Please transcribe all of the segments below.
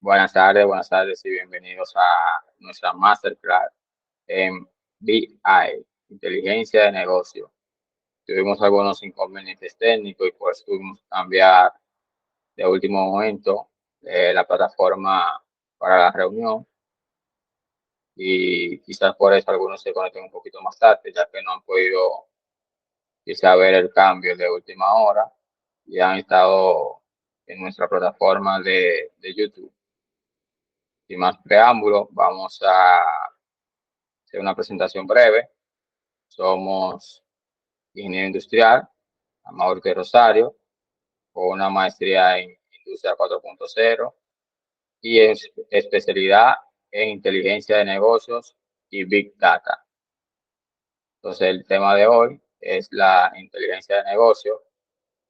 Buenas tardes y bienvenidos a nuestra masterclass en BI, Inteligencia de Negocio. Tuvimos algunos inconvenientes técnicos y por eso tuvimos que cambiar de último momento la plataforma para la reunión y quizás por eso algunos se conecten un poquito más tarde, ya que no han podido quizá ver el cambio de última hora y han estado en nuestra plataforma de YouTube. Sin más preámbulo, vamos a hacer una presentación breve. Somos ingeniero industrial, Amador de Rosario, con una maestría en Industria 4.0 y especialidad en inteligencia de negocios y Big Data. Entonces, el tema de hoy es la inteligencia de negocios,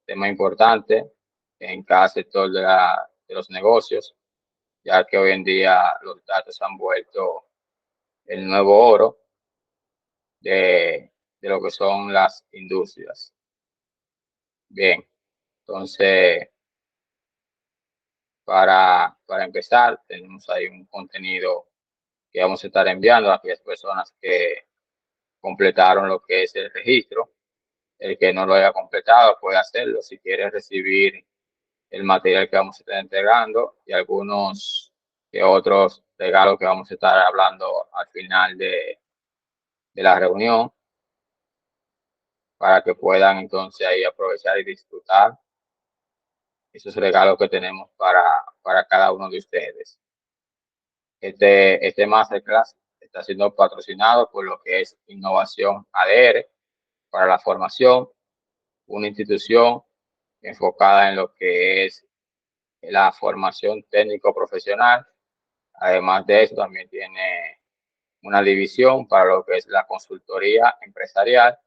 tema importante en cada sector de los negocios, ya que hoy en día los datos han vuelto el nuevo oro de lo que son las industrias. Bien, entonces, para empezar, tenemos ahí un contenido que vamos a estar enviando a aquellas personas que completaron lo que es el registro. El que no lo haya completado puede hacerlo si quiere recibir el material que vamos a estar entregando y algunos que otros regalos que vamos a estar hablando al final de la reunión, para que puedan entonces ahí aprovechar y disfrutar esos regalos que tenemos para cada uno de ustedes. Este masterclass está siendo patrocinado por lo que es Innovación ADR para la formación, una institución enfocada en lo que es la formación técnico-profesional. Además de eso, también tiene una división para lo que es la consultoría empresarial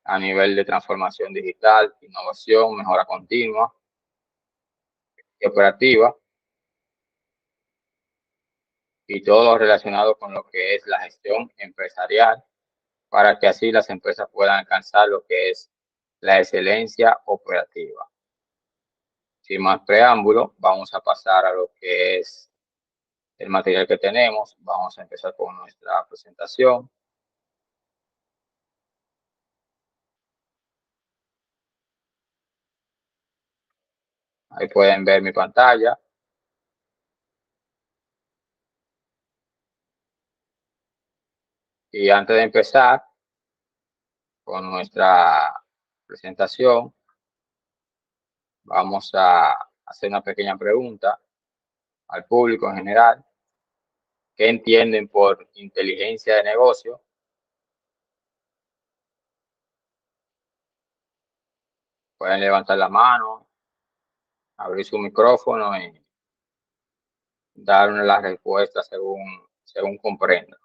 a nivel de transformación digital, innovación, mejora continua y operativa, y todo lo relacionado con lo que es la gestión empresarial, para que así las empresas puedan alcanzar lo que es la excelencia operativa. Sin más preámbulo, vamos a pasar a lo que es el material que tenemos. Vamos a empezar con nuestra presentación. Ahí pueden ver mi pantalla. Y antes de empezar con nuestra presentación, vamos a hacer una pequeña pregunta al público en general. ¿Qué entienden por inteligencia de negocio? Pueden levantar la mano, abrir su micrófono y dar la respuesta según comprenda.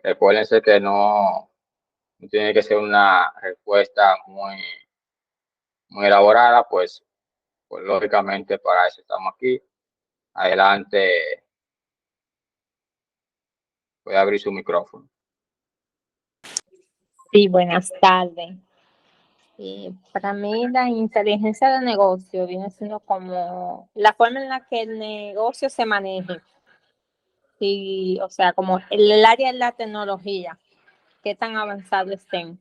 Recuérdense que no tiene que ser una respuesta muy elaborada, pues lógicamente para eso estamos aquí. Adelante, puede abrir su micrófono. Sí, buenas tardes. Para mí la inteligencia de negocio viene siendo como la forma en la que el negocio se maneje. Sí, o sea, como el área de la tecnología, qué tan avanzado estén.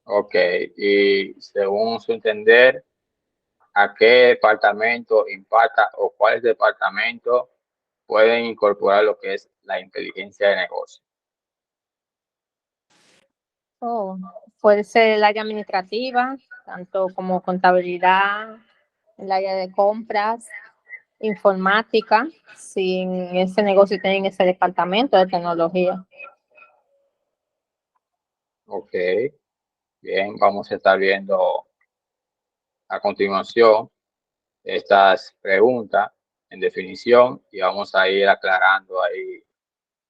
Ok, y según su entender, ¿a qué departamento impacta o cuáles departamentos pueden incorporar lo que es la inteligencia de negocio? Oh, puede ser el área administrativa, tanto como contabilidad, el área de compras, informática, si en ese negocio tienen ese departamento de tecnología. Ok, bien, vamos a estar viendo a continuación estas preguntas en definición y vamos a ir aclarando ahí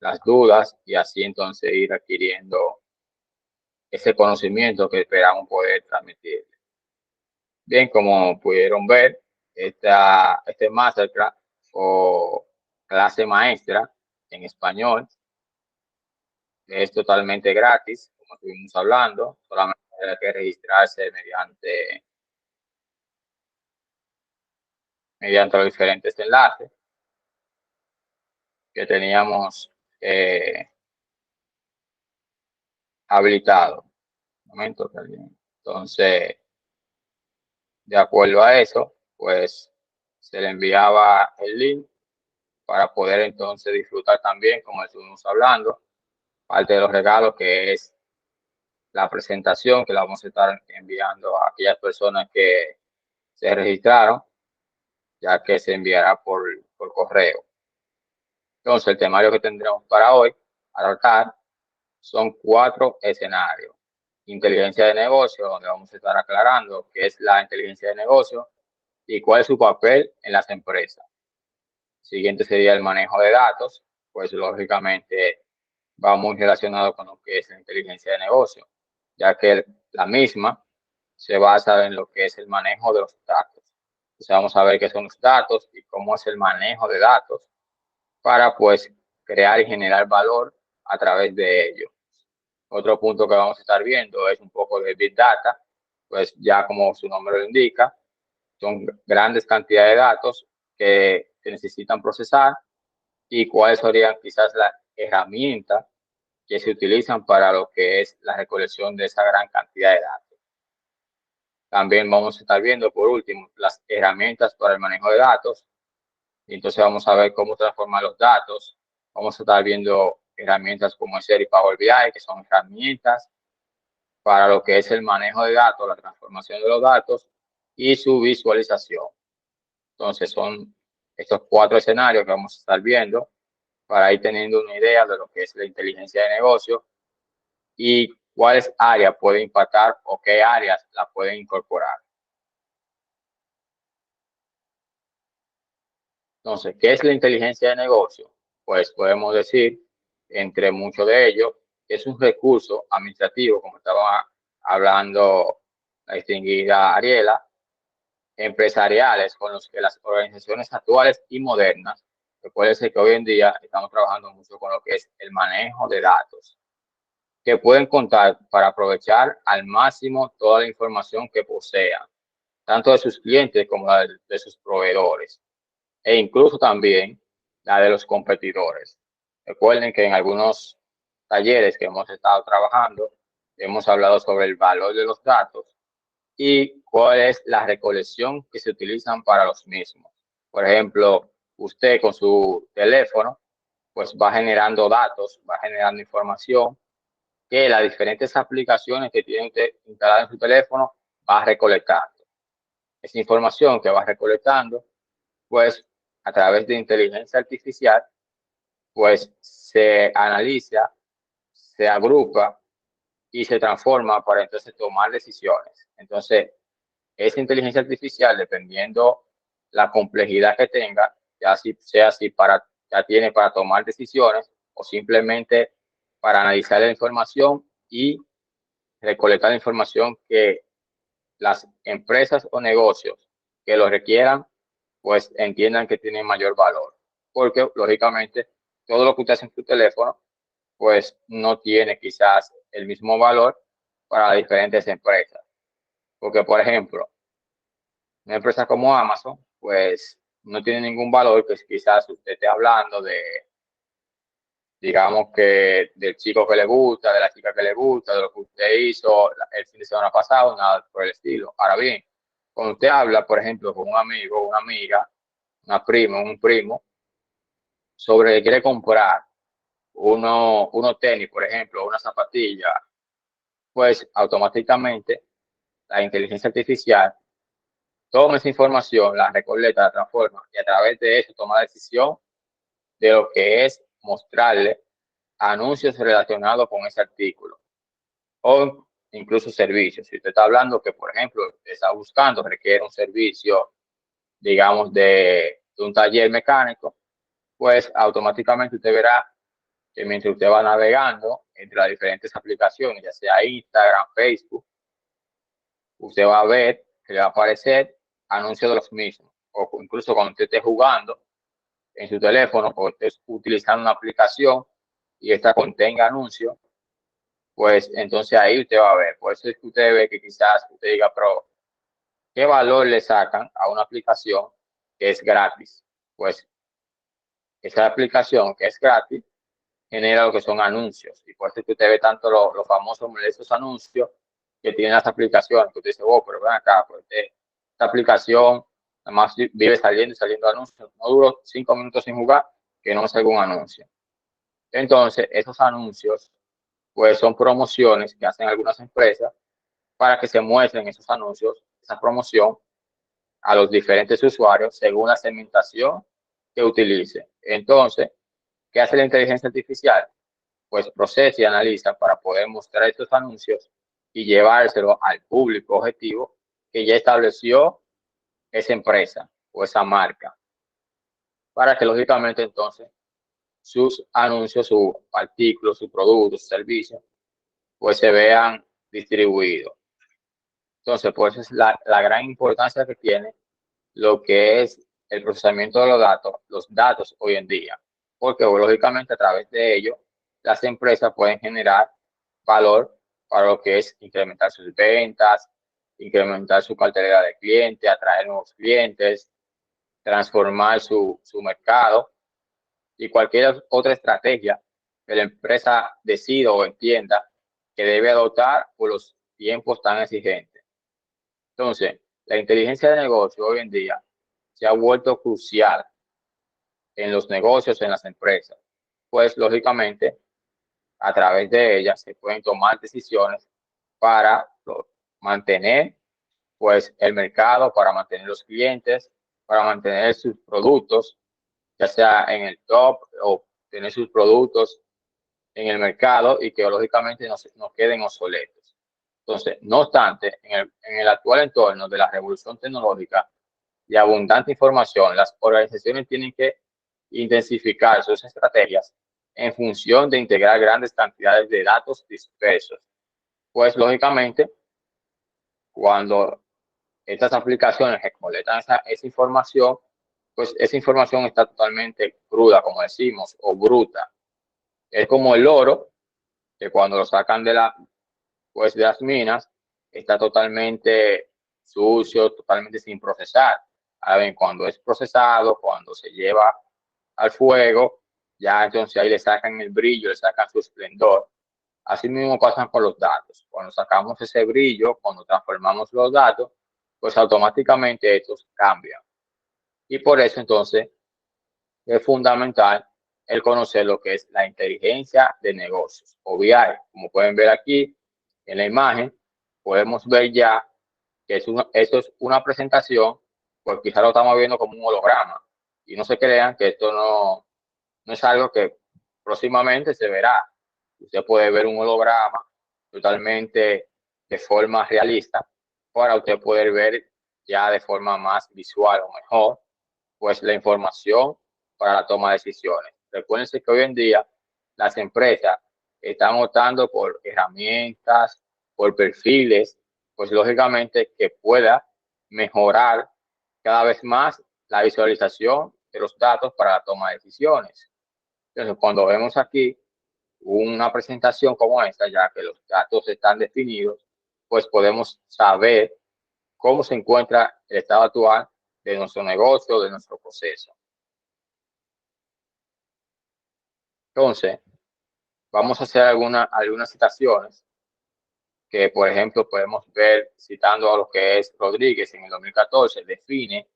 las dudas y así entonces ir adquiriendo ese conocimiento que esperamos poder transmitir. Bien, como pudieron ver, este masterclass o clase maestra en español es totalmente gratis, como estuvimos hablando, solamente hay que registrarse mediante mediante los diferentes enlaces que teníamos habilitado. Un momento, entonces, de acuerdo a eso, pues se le enviaba el link para poder entonces disfrutar también, como estuvimos hablando, parte de los regalos, que es la presentación que la vamos a estar enviando a aquellas personas que se registraron, ya que se enviará por correo. Entonces, el temario que tendremos para hoy, a tratar, son 4 escenarios. Inteligencia de negocio, donde vamos a estar aclarando qué es la inteligencia de negocio y cuál es su papel en las empresas. Siguiente sería el manejo de datos, pues lógicamente va muy relacionado con lo que es la inteligencia de negocio, ya que la misma se basa en lo que es el manejo de los datos. Entonces vamos a ver qué son los datos y cómo es el manejo de datos para pues crear y generar valor a través de ello. Otro punto que vamos a estar viendo es un poco de Big Data, pues ya como su nombre lo indica, son grandes cantidades de datos que necesitan procesar y cuáles serían quizás las herramientas que se utilizan para lo que es la recolección de esa gran cantidad de datos. También vamos a estar viendo, por último, las herramientas para el manejo de datos. Entonces vamos a ver cómo transformar los datos. Vamos a estar viendo herramientas como Excel y Power BI, que son herramientas para lo que es el manejo de datos, la transformación de los datos y su visualización. Entonces son estos 4 escenarios que vamos a estar viendo para ir teniendo una idea de lo que es la inteligencia de negocio y cuáles áreas puede impactar o qué áreas la pueden incorporar. Entonces, ¿qué es la inteligencia de negocio? Pues podemos decir, entre muchos de ellos, es un recurso administrativo, como estaba hablando la distinguida Ariela, empresariales con los que las organizaciones actuales y modernas, que puede ser que hoy en día estamos trabajando mucho con lo que es el manejo de datos, que pueden contar para aprovechar al máximo toda la información que posean, tanto de sus clientes como de sus proveedores, e incluso también la de los competidores. Recuerden que en algunos talleres que hemos estado trabajando, hemos hablado sobre el valor de los datos y cuál es la recolección que se utilizan para los mismos. Por ejemplo, usted con su teléfono, pues va generando datos, va generando información que las diferentes aplicaciones que tiene usted instalada en su teléfono va recolectando. Esa información que va recolectando, pues a través de inteligencia artificial, pues se analiza, se agrupa y se transforma para entonces tomar decisiones. Entonces, esa inteligencia artificial, dependiendo la complejidad que tenga, ya sea así ya tiene para tomar decisiones o simplemente para analizar la información y recolectar la información que las empresas o negocios que lo requieran, pues entiendan que tiene mayor valor. Porque, lógicamente, todo lo que usted hace en su teléfono, pues no tiene quizás el mismo valor para diferentes empresas. Porque, por ejemplo, una empresa como Amazon, pues no tiene ningún valor que quizás usted esté hablando de, digamos que del chico que le gusta, de la chica que le gusta, de lo que usted hizo el fin de semana pasado, nada por el estilo. Ahora bien, cuando usted habla, por ejemplo, con un amigo, una amiga, una prima, un primo, sobre que quiere comprar unos tenis, por ejemplo, una zapatilla, pues automáticamente la inteligencia artificial toma esa información, la recolecta, la transforma y a través de eso toma la decisión de lo que es mostrarle anuncios relacionados con ese artículo o incluso servicios. Si usted está hablando que, por ejemplo, está buscando, requiere un servicio, digamos, de un taller mecánico, pues automáticamente usted verá que mientras usted va navegando entre las diferentes aplicaciones, ya sea Instagram, Facebook, usted va a ver que le va a aparecer anuncios de los mismos. O incluso cuando usted esté jugando en su teléfono o esté utilizando una aplicación y esta contenga anuncios, pues entonces ahí usted va a ver. Por eso es que usted ve que quizás usted diga, pero ¿qué valor le sacan a una aplicación que es gratis. Pues esa aplicación que es gratis genera lo que son anuncios. Y por eso que usted ve tanto los famosos molestos anuncios que tienen las aplicaciones. Que usted dice, oh, pero ven acá, pues esta aplicación nada más vive saliendo y saliendo anuncios. No duró 5 minutos sin jugar que no me salga un anuncio. Entonces, esos anuncios, pues son promociones que hacen algunas empresas para que se muestren esos anuncios, esa promoción a los diferentes usuarios según la segmentación que utilice. Entonces, ¿qué hace la inteligencia artificial? Pues procesa y analiza para poder mostrar estos anuncios y llevárselo al público objetivo que ya estableció esa empresa o esa marca, para que lógicamente entonces sus anuncios, sus artículos, sus productos, sus servicios, pues se vean distribuidos. Entonces, pues es la gran importancia que tiene lo que es el procesamiento de los datos hoy en día, porque lógicamente a través de ello las empresas pueden generar valor para lo que es incrementar sus ventas, incrementar su cartera de clientes, atraer nuevos clientes, transformar su mercado y cualquier otra estrategia que la empresa decida o entienda que debe adoptar por los tiempos tan exigentes. Entonces, la inteligencia de negocio hoy en día se ha vuelto crucial en los negocios, en las empresas, pues lógicamente a través de ella se pueden tomar decisiones para mantener pues el mercado, para mantener los clientes, para mantener sus productos, ya sea en el top o tener sus productos en el mercado y que lógicamente no queden obsoletos. Entonces, no obstante, en el actual entorno de la revolución tecnológica y abundante información, las organizaciones tienen que intensificar sus estrategias en función de integrar grandes cantidades de datos dispersos. Pues lógicamente, cuando estas aplicaciones recolectan esa información, pues esa información está totalmente cruda, como decimos, o bruta. Es como el oro, que cuando lo sacan pues de las minas, está totalmente sucio, totalmente sin procesar. A ver, cuando es procesado, cuando se lleva al fuego, ya entonces ahí le sacan el brillo, le sacan su esplendor. Así mismo pasa con los datos. Cuando sacamos ese brillo, cuando transformamos los datos, pues automáticamente estos cambian. Y por eso entonces es fundamental el conocer lo que es la inteligencia de negocios o BI. Como pueden ver aquí en la imagen, podemos ver ya que esto es una presentación, pues quizá lo estamos viendo como un holograma. Y no se crean que esto no es algo que próximamente se verá. Usted puede ver un holograma totalmente de forma realista para usted poder ver ya de forma más visual o mejor, pues la información para la toma de decisiones. Recuerden que hoy en día las empresas están optando por herramientas, por perfiles, pues lógicamente que pueda mejorar cada vez más la visualización de los datos para la toma de decisiones. Entonces, cuando vemos aquí una presentación como esta, ya que los datos están definidos, pues podemos saber cómo se encuentra el estado actual de nuestro negocio, de nuestro proceso. Entonces, vamos a hacer algunas citaciones que, por ejemplo, podemos ver citando a lo que es Rodríguez en el 2014, define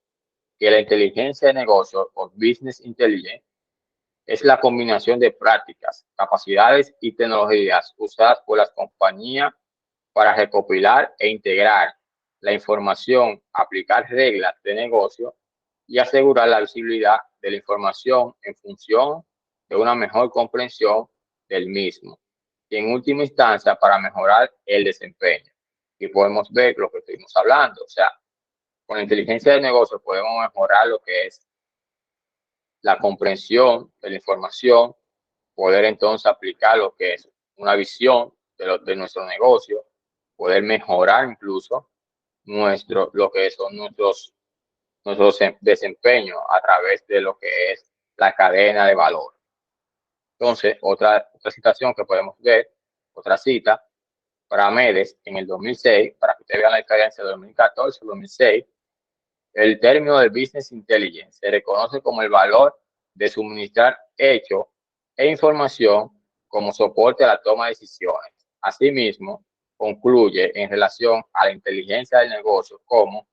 que la inteligencia de negocio o business intelligence es la combinación de prácticas, capacidades y tecnologías usadas por las compañías para recopilar e integrar la información, aplicar reglas de negocio y asegurar la visibilidad de la información en función de una mejor comprensión del mismo. Y en última instancia, para mejorar el desempeño. Y podemos ver lo que estuvimos hablando. O sea, con la inteligencia de negocio podemos mejorar lo que es la comprensión de la información, poder entonces aplicar lo que es una visión de nuestro negocio, poder mejorar incluso lo que son nuestros desempeños a través de lo que es la cadena de valor. Entonces, otra citación que podemos ver, otra cita, para Medes en el 2006, para que ustedes vean la diferencia de 2014 y 2006, El término de Business Intelligence se reconoce como el valor de suministrar hechos e información como soporte a la toma de decisiones. Asimismo, concluye en relación a la inteligencia del negocio como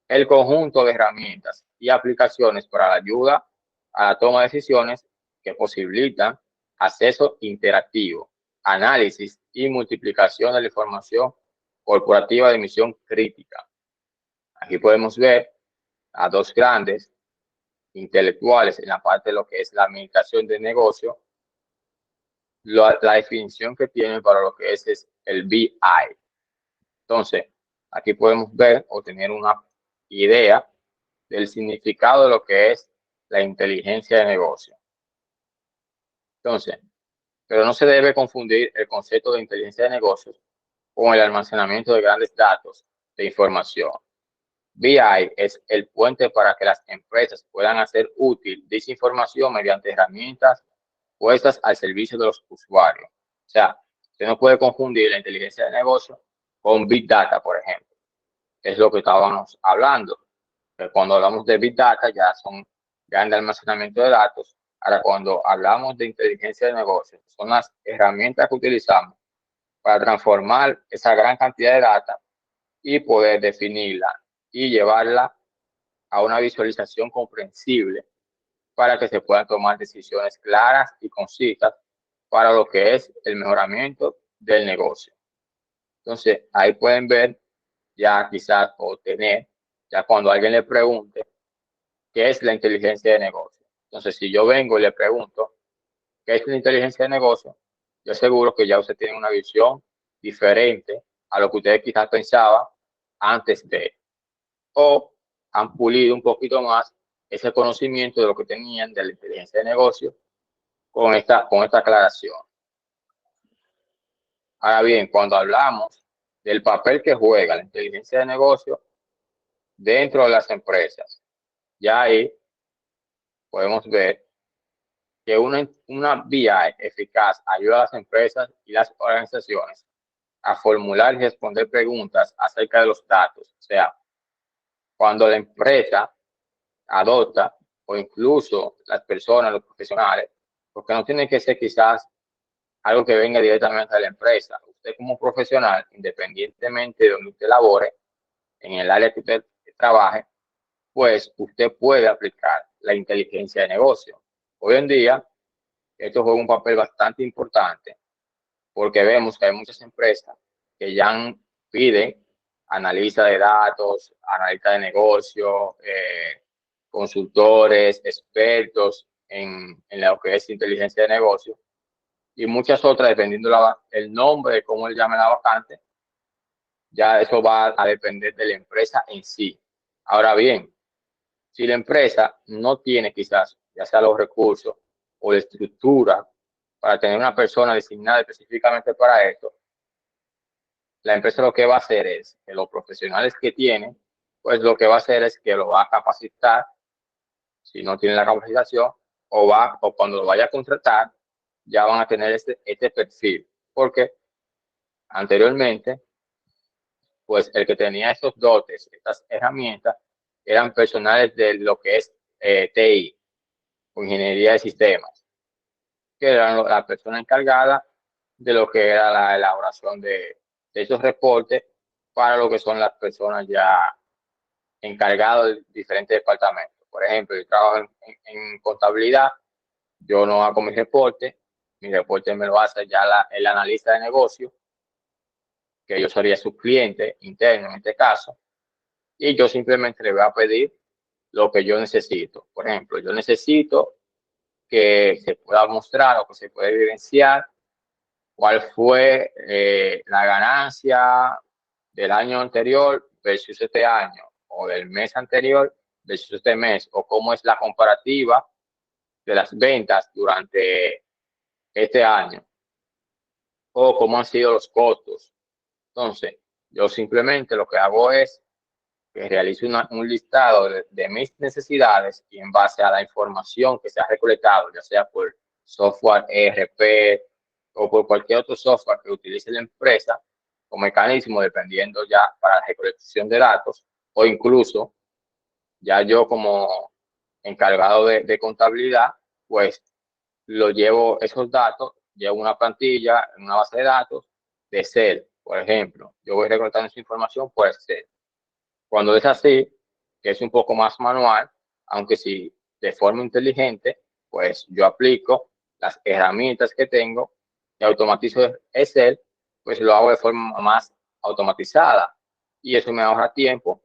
el conjunto de herramientas y aplicaciones para la ayuda a la toma de decisiones que posibilitan acceso interactivo, análisis y multiplicación de la información corporativa de misión crítica. Aquí podemos ver a dos grandes intelectuales en la parte de lo que es la administración de negocio, la definición que tienen para lo que es el BI. Entonces, aquí podemos ver o tener una idea del significado de lo que es la inteligencia de negocio. Entonces, pero no se debe confundir el concepto de inteligencia de negocios con el almacenamiento de grandes datos de información. BI es el puente para que las empresas puedan hacer útil dicha información mediante herramientas puestas al servicio de los usuarios. O sea, usted no puede confundir la inteligencia de negocio con Big Data, por ejemplo. Es lo que estábamos hablando. Pero cuando hablamos de Big Data ya son grandes almacenamiento de datos. Ahora, cuando hablamos de inteligencia de negocio, son las herramientas que utilizamos para transformar esa gran cantidad de data y poder definirla y llevarla a una visualización comprensible para que se puedan tomar decisiones claras y concisas para lo que es el mejoramiento del negocio. Entonces, ahí pueden ver ya quizás o tener, ya cuando alguien le pregunte qué es la inteligencia de negocio. Entonces, si yo vengo y le pregunto qué es la inteligencia de negocio, yo seguro que ya usted tiene una visión diferente a lo que ustedes quizás pensaban antes de, o han pulido un poquito más ese conocimiento de lo que tenían de la inteligencia de negocio con esta aclaración. Ahora bien, cuando hablamos del papel que juega la inteligencia de negocio dentro de las empresas, ya ahí podemos ver que una BI eficaz ayuda a las empresas y las organizaciones a formular y responder preguntas acerca de los datos. O sea, cuando la empresa adopta o incluso las personas, los profesionales, porque no tiene que ser quizás algo que venga directamente de la empresa. Usted como profesional, independientemente de donde usted labore, en el área que usted trabaje, pues usted puede aplicar la inteligencia de negocio. Hoy en día, esto juega un papel bastante importante porque vemos que hay muchas empresas que ya piden analista de datos, analista de negocio, consultores, expertos en lo que es inteligencia de negocio y muchas otras, dependiendo el nombre de cómo le llamen la vacante, ya eso va a depender de la empresa en sí. Ahora bien, si la empresa no tiene quizás, ya sea los recursos o la estructura para tener una persona designada específicamente para esto, la empresa lo que va a hacer es que los profesionales que tienen, pues lo que va a hacer es que lo va a capacitar, si no tiene la capacitación, o cuando lo vaya a contratar, ya van a tener este perfil, porque anteriormente, pues el que tenía estos dotes, estas herramientas, eran personales de lo que es TI, o ingeniería de sistemas, que eran la persona encargada de lo que era la elaboración de esos reportes para lo que son las personas ya encargadas de diferentes departamentos. Por ejemplo, yo trabajo en contabilidad, yo no hago mi reporte me lo hace ya el analista de negocio, que yo sería su cliente interno en este caso, y yo simplemente le voy a pedir lo que yo necesito. Por ejemplo, yo necesito que se pueda mostrar o que se pueda evidenciar cuál fue la ganancia del año anterior versus este año, o del mes anterior versus este mes, o cómo es la comparativa de las ventas durante este año, o cómo han sido los costos. Entonces, yo simplemente lo que hago es que realice un listado de mis necesidades y en base a la información que se ha recolectado, ya sea por software ERP o por cualquier otro software que utilice la empresa o mecanismo, dependiendo ya para la recolección de datos o incluso Ya yo como encargado de contabilidad, pues lo llevo esos datos, llevo una plantilla, una base de datos de Excel, por ejemplo. Yo voy recolectando esa información por Excel. Cuando es así, que es un poco más manual, aunque sí de forma inteligente, pues yo aplico las herramientas que tengo y automatizo Excel, pues lo hago de forma más automatizada y eso me ahorra tiempo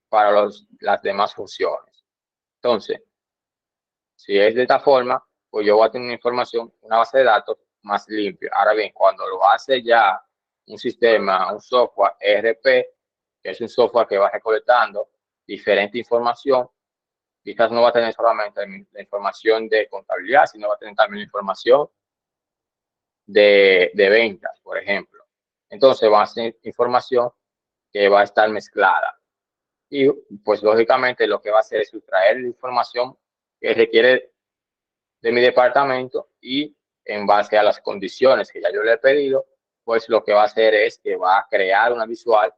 para las demás funciones. Entonces, si es de esta forma, pues yo voy a tener una información, una base de datos más limpia. Ahora bien, cuando lo hace ya un sistema, un software ERP, que es un software que va recolectando diferente información, quizás no va a tener solamente la información de contabilidad, sino va a tener también la información de ventas, por ejemplo. Entonces va a ser información que va a estar mezclada. Y pues lógicamente lo que va a hacer es sustraer la información que requiere de mi departamento y en base a las condiciones que ya yo le he pedido, pues lo que va a hacer es que va a crear una visual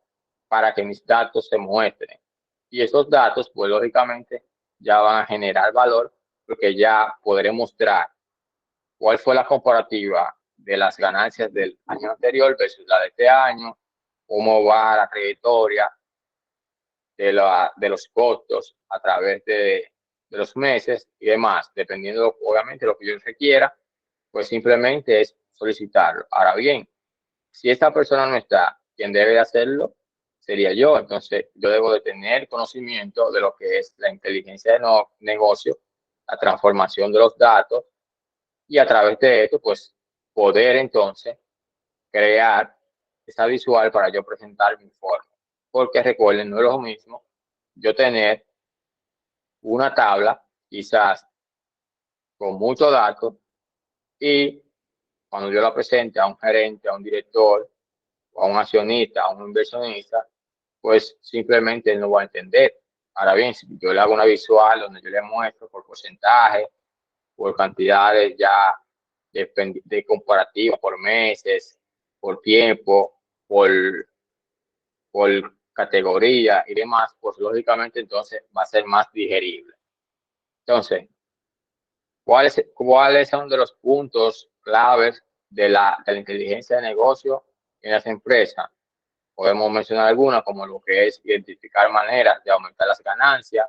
para que mis datos se muestren. Y esos datos, pues lógicamente, ya van a generar valor porque ya podré mostrar cuál fue la comparativa de las ganancias del año anterior versus la de este año, cómo va la trayectoria de los costos a través de los meses y demás, dependiendo obviamente de lo que yo requiera, pues simplemente es solicitarlo. Ahora bien, si esta persona no está, quien debe de hacerlo sería yo. Entonces, yo debo de tener conocimiento de lo que es la inteligencia de negocio, la transformación de los datos y a través de esto, pues, poder entonces crear esa visual para yo presentar mi informe. Porque recuerden, no es lo mismo yo tener una tabla, quizás con muchos datos, y cuando yo la presente a un gerente, a un director, a un accionista, a un inversionista, pues simplemente él no va a entender. Ahora bien, si yo le hago una visual donde yo le muestro por porcentaje, por cantidades ya de comparativa, por meses, por tiempo, por categoría y demás, pues lógicamente entonces va a ser más digerible. Entonces, ¿cuáles son de los puntos claves de la inteligencia de negocio en las empresas? Podemos mencionar algunas, como lo que es identificar maneras de aumentar las ganancias,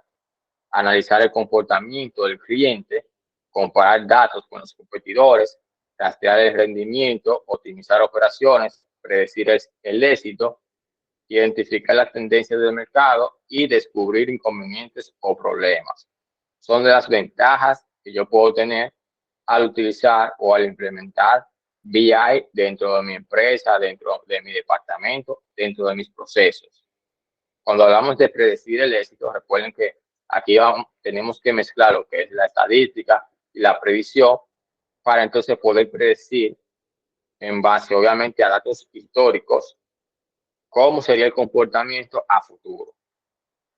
analizar el comportamiento del cliente, comparar datos con los competidores, rastrear el rendimiento, optimizar operaciones, predecir el éxito, identificar las tendencias del mercado y descubrir inconvenientes o problemas. Son de las ventajas que yo puedo tener al utilizar o al implementar BI dentro de mi empresa, dentro de mi departamento, dentro de mis procesos. Cuando hablamos de predecir el éxito, recuerden que aquí tenemos que mezclar lo que es la estadística y la previsión para entonces poder predecir en base obviamente a datos históricos cómo sería el comportamiento a futuro.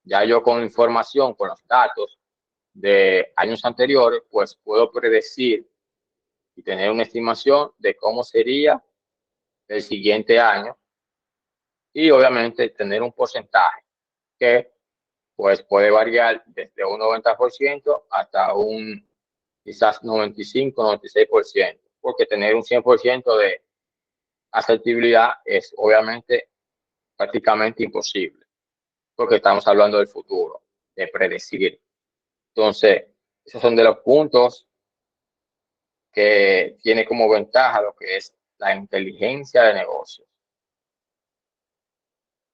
Ya yo con información, con los datos de años anteriores, pues puedo predecir y tener una estimación de cómo sería el siguiente año y obviamente tener un porcentaje que pues puede variar desde un 90% hasta un quizás 95-96%, porque tener un 100% de asertibilidad es obviamente prácticamente imposible, porque estamos hablando del futuro, de predecir. Entonces, esos son de los puntos que tiene como ventaja lo que es la inteligencia de negocios.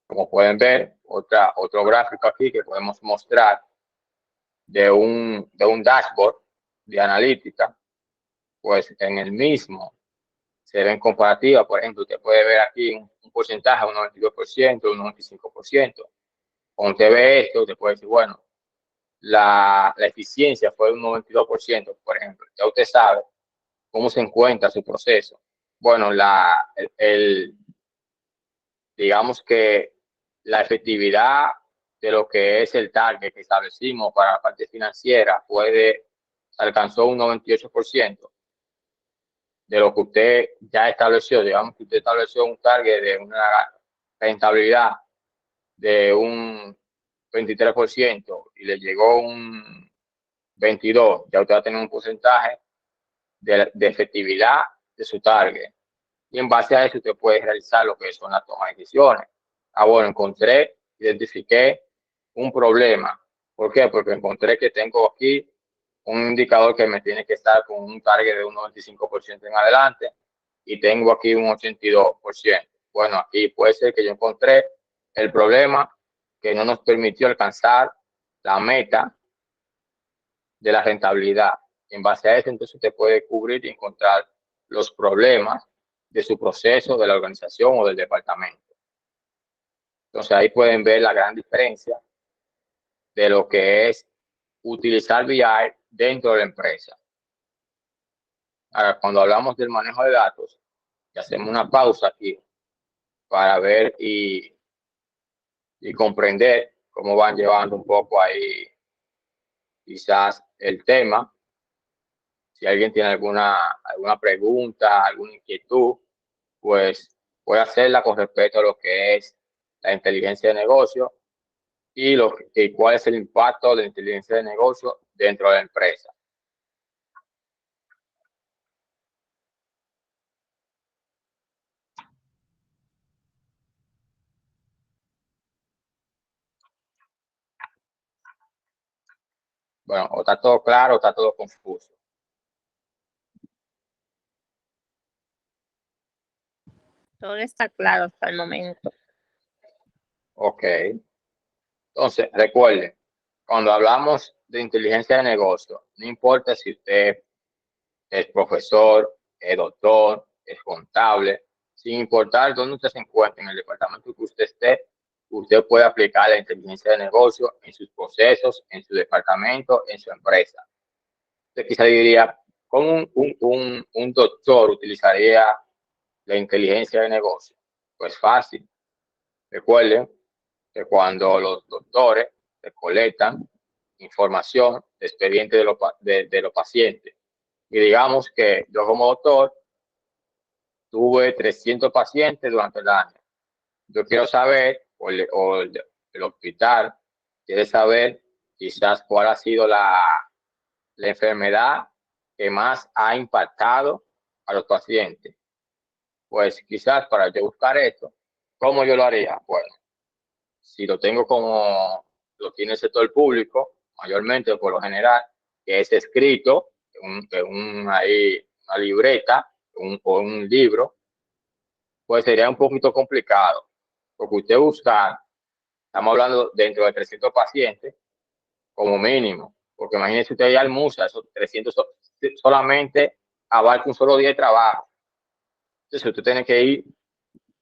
Como pueden ver, otro gráfico aquí que podemos mostrar de un dashboard de analítica, pues en el mismo se ven comparativas. Por ejemplo, usted puede ver aquí un porcentaje, un 92%, un 95%. Cuando usted ve esto, usted puede decir, bueno, la eficiencia fue un 92%, por ejemplo. Ya usted sabe cómo se encuentra su proceso. Bueno, digamos que la efectividad de lo que es el target que establecimos para la parte financiera alcanzó un 98% de lo que usted ya estableció. Digamos que usted estableció un target de una rentabilidad de un 23% y le llegó un 22%, ya usted va a tener un porcentaje de efectividad de su target. Y en base a eso usted puede realizar lo que son las tomas de decisiones. Bueno, identifiqué un problema. ¿Por qué? Porque encontré que tengo aquí un indicador que me tiene que estar con un target de un 95% en adelante y tengo aquí un 82%. Bueno, aquí puede ser que yo encontré el problema que no nos permitió alcanzar la meta de la rentabilidad. En base a eso, entonces usted puede cubrir y encontrar los problemas de su proceso, de la organización o del departamento. Entonces ahí pueden ver la gran diferencia de lo que es utilizar BI dentro de la empresa. Ahora, cuando hablamos del manejo de datos, y hacemos una pausa aquí para ver y comprender cómo van llevando un poco ahí quizás el tema. Si alguien tiene alguna pregunta, alguna inquietud, pues puede hacerla con respecto a lo que es la inteligencia de negocio y cuál es el impacto de la inteligencia de negocio dentro de la empresa. Bueno, o está todo claro o está todo confuso. Todo está claro hasta el momento. Ok. Entonces, recuerden, cuando hablamos de inteligencia de negocio, no importa si usted es profesor, es doctor, es contable, sin importar dónde usted se encuentre, en el departamento que usted esté, usted puede aplicar la inteligencia de negocio en sus procesos, en su departamento, en su empresa. Usted quizá diría, ¿cómo un doctor utilizaría la inteligencia de negocio? Pues fácil. Recuerden que cuando los doctores recolectan información de expediente de los pacientes, y digamos que yo como doctor tuve 300 pacientes durante el año. Yo quiero saber, o el hospital quiere saber quizás cuál ha sido la enfermedad que más ha impactado a los pacientes. Pues quizás para yo buscar esto, ¿cómo yo lo haría? Bueno, si lo tengo como lo tiene el sector público, mayormente por lo general, que es escrito ahí, una libreta o un libro, pues sería un poquito complicado, porque usted busca, estamos hablando dentro de 300 pacientes como mínimo, porque imagínese usted ya almuerza, esos 300 solamente abarca un solo día de trabajo. Entonces usted tiene que ir,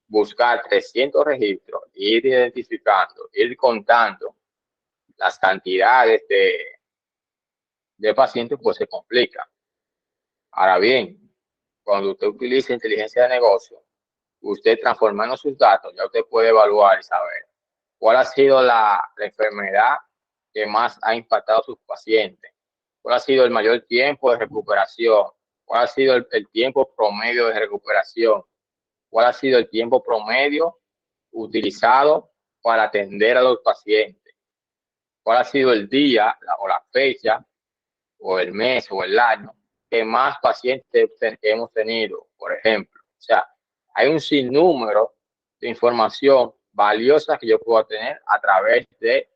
buscar 300 registros, ir identificando, ir contando las cantidades de pacientes, pues se complica. Ahora bien, cuando usted utiliza inteligencia de negocio, usted transformando sus datos, ya usted puede evaluar y saber cuál ha sido la enfermedad que más ha impactado a sus pacientes, cuál ha sido el mayor tiempo de recuperación, cuál ha sido el tiempo promedio de recuperación, cuál ha sido el tiempo promedio utilizado para atender a los pacientes, cuál ha sido el día o la fecha o el mes o el año que más pacientes hemos tenido, por ejemplo. O sea, hay un sinnúmero de información valiosa que yo puedo tener a través de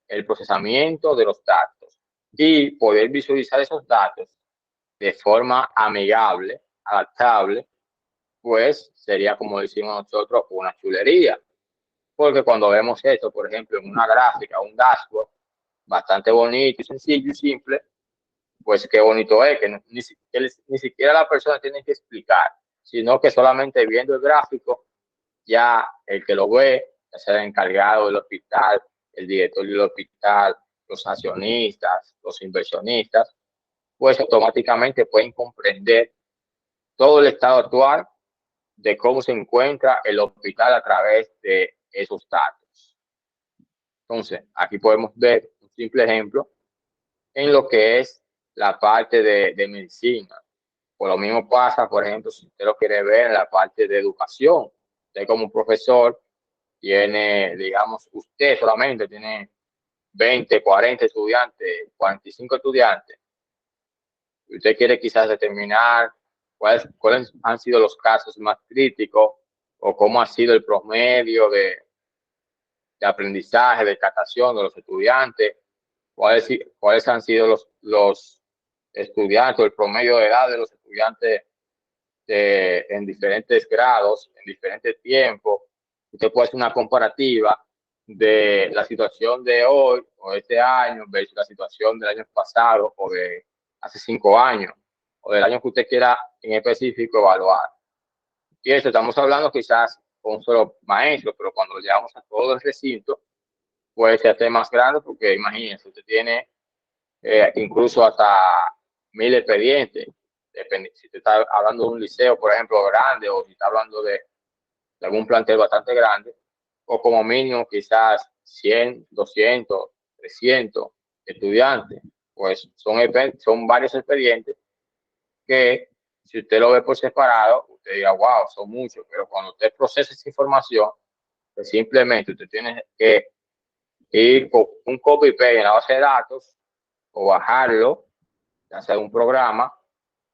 el procesamiento de los datos y poder visualizar esos datos de forma amigable, adaptable, pues sería, como decimos nosotros, una chulería. Porque cuando vemos esto, por ejemplo, en una gráfica, un dashboard bastante bonito y sencillo y simple, pues qué bonito es, que ni siquiera la persona tiene que explicar, sino que solamente viendo el gráfico, ya el que lo ve, ya sea el encargado del hospital, el director del hospital, los accionistas, los inversionistas, pues automáticamente pueden comprender todo el estado actual de cómo se encuentra el hospital a través de esos datos. Entonces, aquí podemos ver un simple ejemplo en lo que es la parte de medicina. Por lo mismo pasa, por ejemplo, si usted lo quiere ver en la parte de educación. Usted como profesor tiene, digamos, usted solamente tiene 20, 40 estudiantes, 45 estudiantes, y usted quiere quizás determinar cuáles han sido los casos más críticos o cómo ha sido el promedio de aprendizaje, de captación de los estudiantes, cuáles han sido los estudiantes, el promedio de edad de los estudiantes en diferentes grados, en diferentes tiempos. Usted puede hacer una comparativa de la situación de hoy o este año versus la situación del año pasado o de hace 5 años o del año que usted quiera en específico evaluar. Y eso estamos hablando quizás con un solo maestro, pero cuando llevamos a todo el recinto, puede ser más grande porque imagínense, usted tiene incluso hasta 1000 expedientes. Depende, si usted está hablando de un liceo, por ejemplo, grande, o si está hablando de algún plantel bastante grande, o como mínimo quizás 100, 200, 300 estudiantes, pues son varios expedientes que si usted lo ve por separado, usted dirá, wow, son muchos, pero cuando usted procesa esa información, pues simplemente usted tiene que ir con un copy-paste en la base de datos o bajarlo, hacer un programa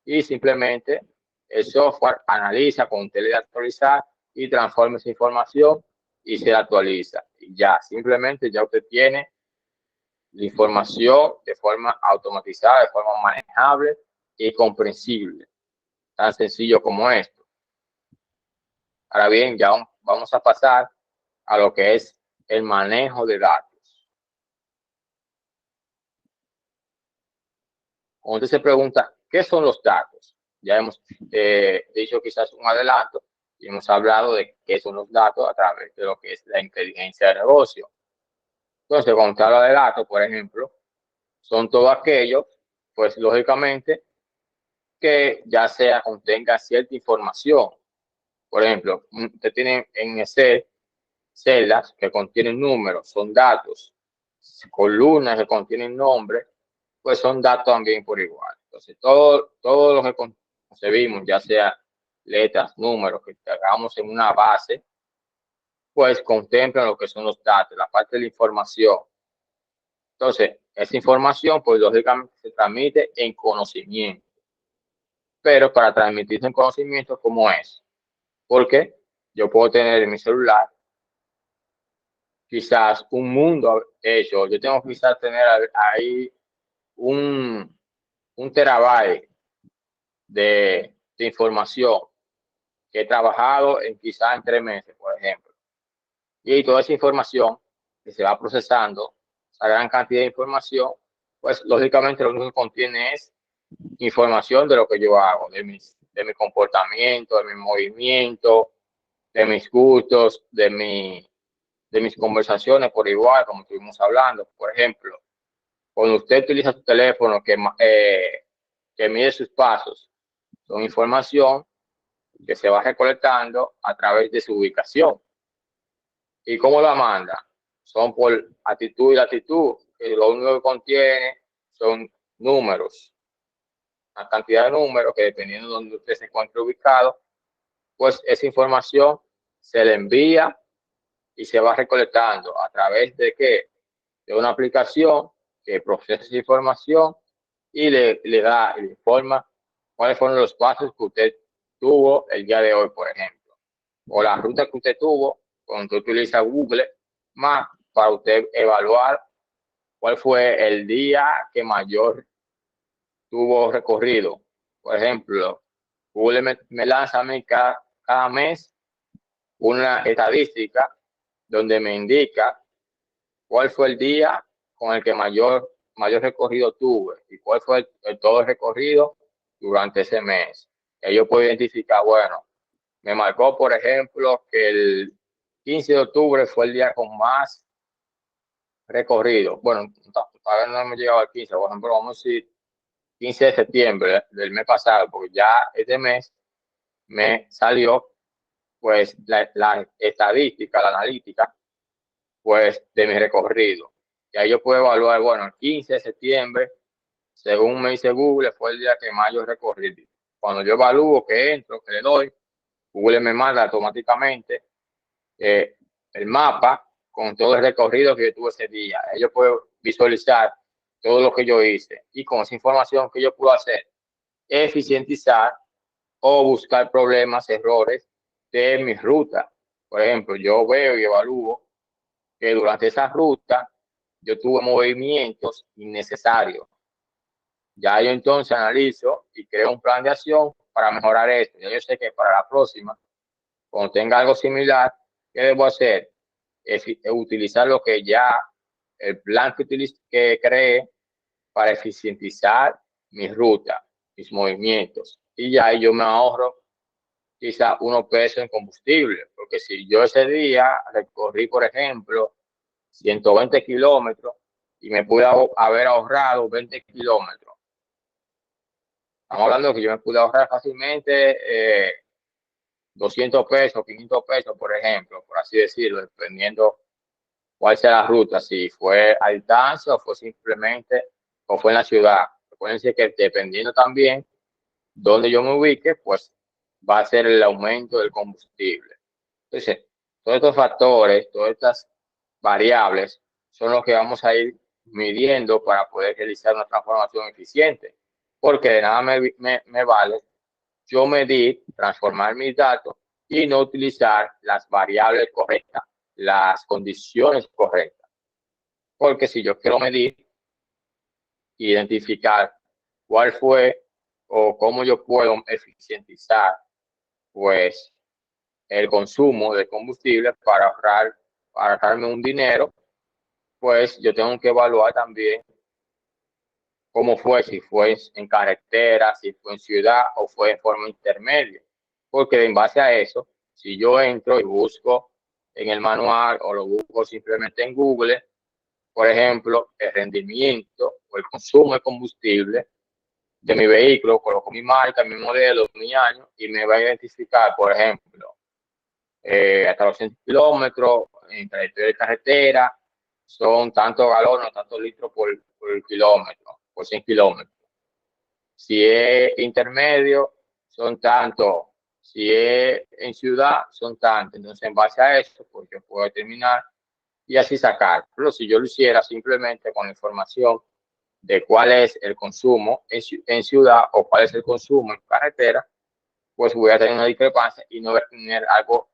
y simplemente el software analiza con usted actualizar y transforma esa información y se la actualiza. Y ya, simplemente ya usted tiene la información de forma automatizada, de forma manejable y comprensible. Tan sencillo como esto. Ahora bien, ya vamos a pasar a lo que es el manejo de datos. Cuando usted se pregunta, ¿qué son los datos? Ya hemos dicho quizás un adelanto y hemos hablado de qué son los datos a través de lo que es la inteligencia de negocio. Entonces, cuando usted habla de datos, por ejemplo, son todos aquellos, pues lógicamente, que ya sea contenga cierta información. Por ejemplo, usted tiene en Excel celdas que contienen números, son datos, columnas que contienen nombres, pues son datos también por igual. Entonces, todo lo que concebimos, ya sea letras, números, que hagamos en una base, pues contemplan lo que son los datos, la parte de la información. Entonces, esa información, pues lógicamente se transmite en conocimiento. Pero para transmitirse en conocimiento, ¿cómo es? Porque yo puedo tener en mi celular quizás un mundo hecho. Yo tengo quizás tener ahí un terabyte de información que he trabajado quizás en 3 meses, por ejemplo. Y toda esa información que se va procesando, esa gran cantidad de información, pues lógicamente lo único que contiene es información de lo que yo hago, de mi comportamiento, de mi movimiento, de mis gustos, de mis conversaciones por igual, como estuvimos hablando. Por ejemplo, cuando usted utiliza su teléfono que mide sus pasos, son información que se va recolectando a través de su ubicación. ¿Y cómo la manda? Son por actitud y latitud, que lo único que contiene son números, una cantidad de números que dependiendo de donde usted se encuentre ubicado, pues esa información se le envía y se va recolectando a través de ¿qué? De una aplicación que procesa esa información y le informa cuáles fueron los pasos que usted tuvo el día de hoy, por ejemplo, o la ruta que usted tuvo cuando usted utiliza Google Maps para usted evaluar cuál fue el día que mayor tuvo recorrido. Por ejemplo, Google me lanza a mí cada mes una estadística donde me indica cuál fue el día con el que mayor recorrido tuve y cuál fue todo el recorrido durante ese mes. Yo puedo identificar, bueno, me marcó, por ejemplo, que el 15 de octubre fue el día con más recorrido. Bueno, todavía no hemos llegado al 15, por ejemplo, vamos a decir 15 de septiembre del mes pasado, porque ya este mes me salió pues la estadística, la analítica, pues de mi recorrido. Y ahí yo puedo evaluar, bueno, el 15 de septiembre, según me dice Google, fue el día que más yo recorrí. Cuando yo evalúo, que entro, que le doy, Google me manda automáticamente el mapa con todo el recorrido que yo tuve ese día. Yo puedo visualizar todo lo que yo hice y con esa información que yo puedo hacer, eficientizar o buscar problemas, errores de mi ruta. Por ejemplo, yo veo y evalúo que durante esa ruta yo tuve movimientos innecesarios. Ya yo entonces analizo y creo un plan de acción para mejorar esto. Ya yo sé que para la próxima, cuando tenga algo similar, ¿qué debo hacer? Es utilizar lo que ya, el plan que creé para eficientizar mi ruta, mis movimientos. Y ya yo me ahorro quizá unos pesos en combustible, porque si yo ese día recorrí, por ejemplo, 120 kilómetros y me pude haber ahorrado 20 kilómetros, estamos hablando de que yo me pude ahorrar fácilmente 200 pesos, 500 pesos, por ejemplo, por así decirlo, dependiendo cuál sea la ruta, si fue a distancia o fue simplemente, o fue en la ciudad. Recuerden que dependiendo también donde yo me ubique, pues va a ser el aumento del combustible. Entonces, todos estos factores, todas estas variables son los que vamos a ir midiendo para poder realizar una transformación eficiente. Porque de nada me vale yo medir, transformar mis datos y no utilizar las variables correctas, las condiciones correctas. Porque si yo quiero medir, identificar cuál fue o cómo yo puedo eficientizar pues el consumo de combustible para ahorrarme un dinero, pues yo tengo que evaluar también cómo fue, si fue en carretera, si fue en ciudad o fue en forma intermedia. Porque en base a eso, si yo entro y busco en el manual o lo busco simplemente en Google, por ejemplo, el rendimiento o el consumo de combustible de mi vehículo, coloco mi marca, mi modelo, mi año y me va a identificar, por ejemplo, hasta los 100 kilómetros en trayectoria de carretera, son tantos galones, tantos litros por kilómetro, por 100 kilómetros. Si es intermedio, son tantos. Si es en ciudad, son tantos. Entonces, en base a eso, pues yo puedo determinar y así sacar. Pero si yo lo hiciera simplemente con la información de cuál es el consumo en ciudad o cuál es el consumo en carretera, pues voy a tener una discrepancia y no voy a tener algo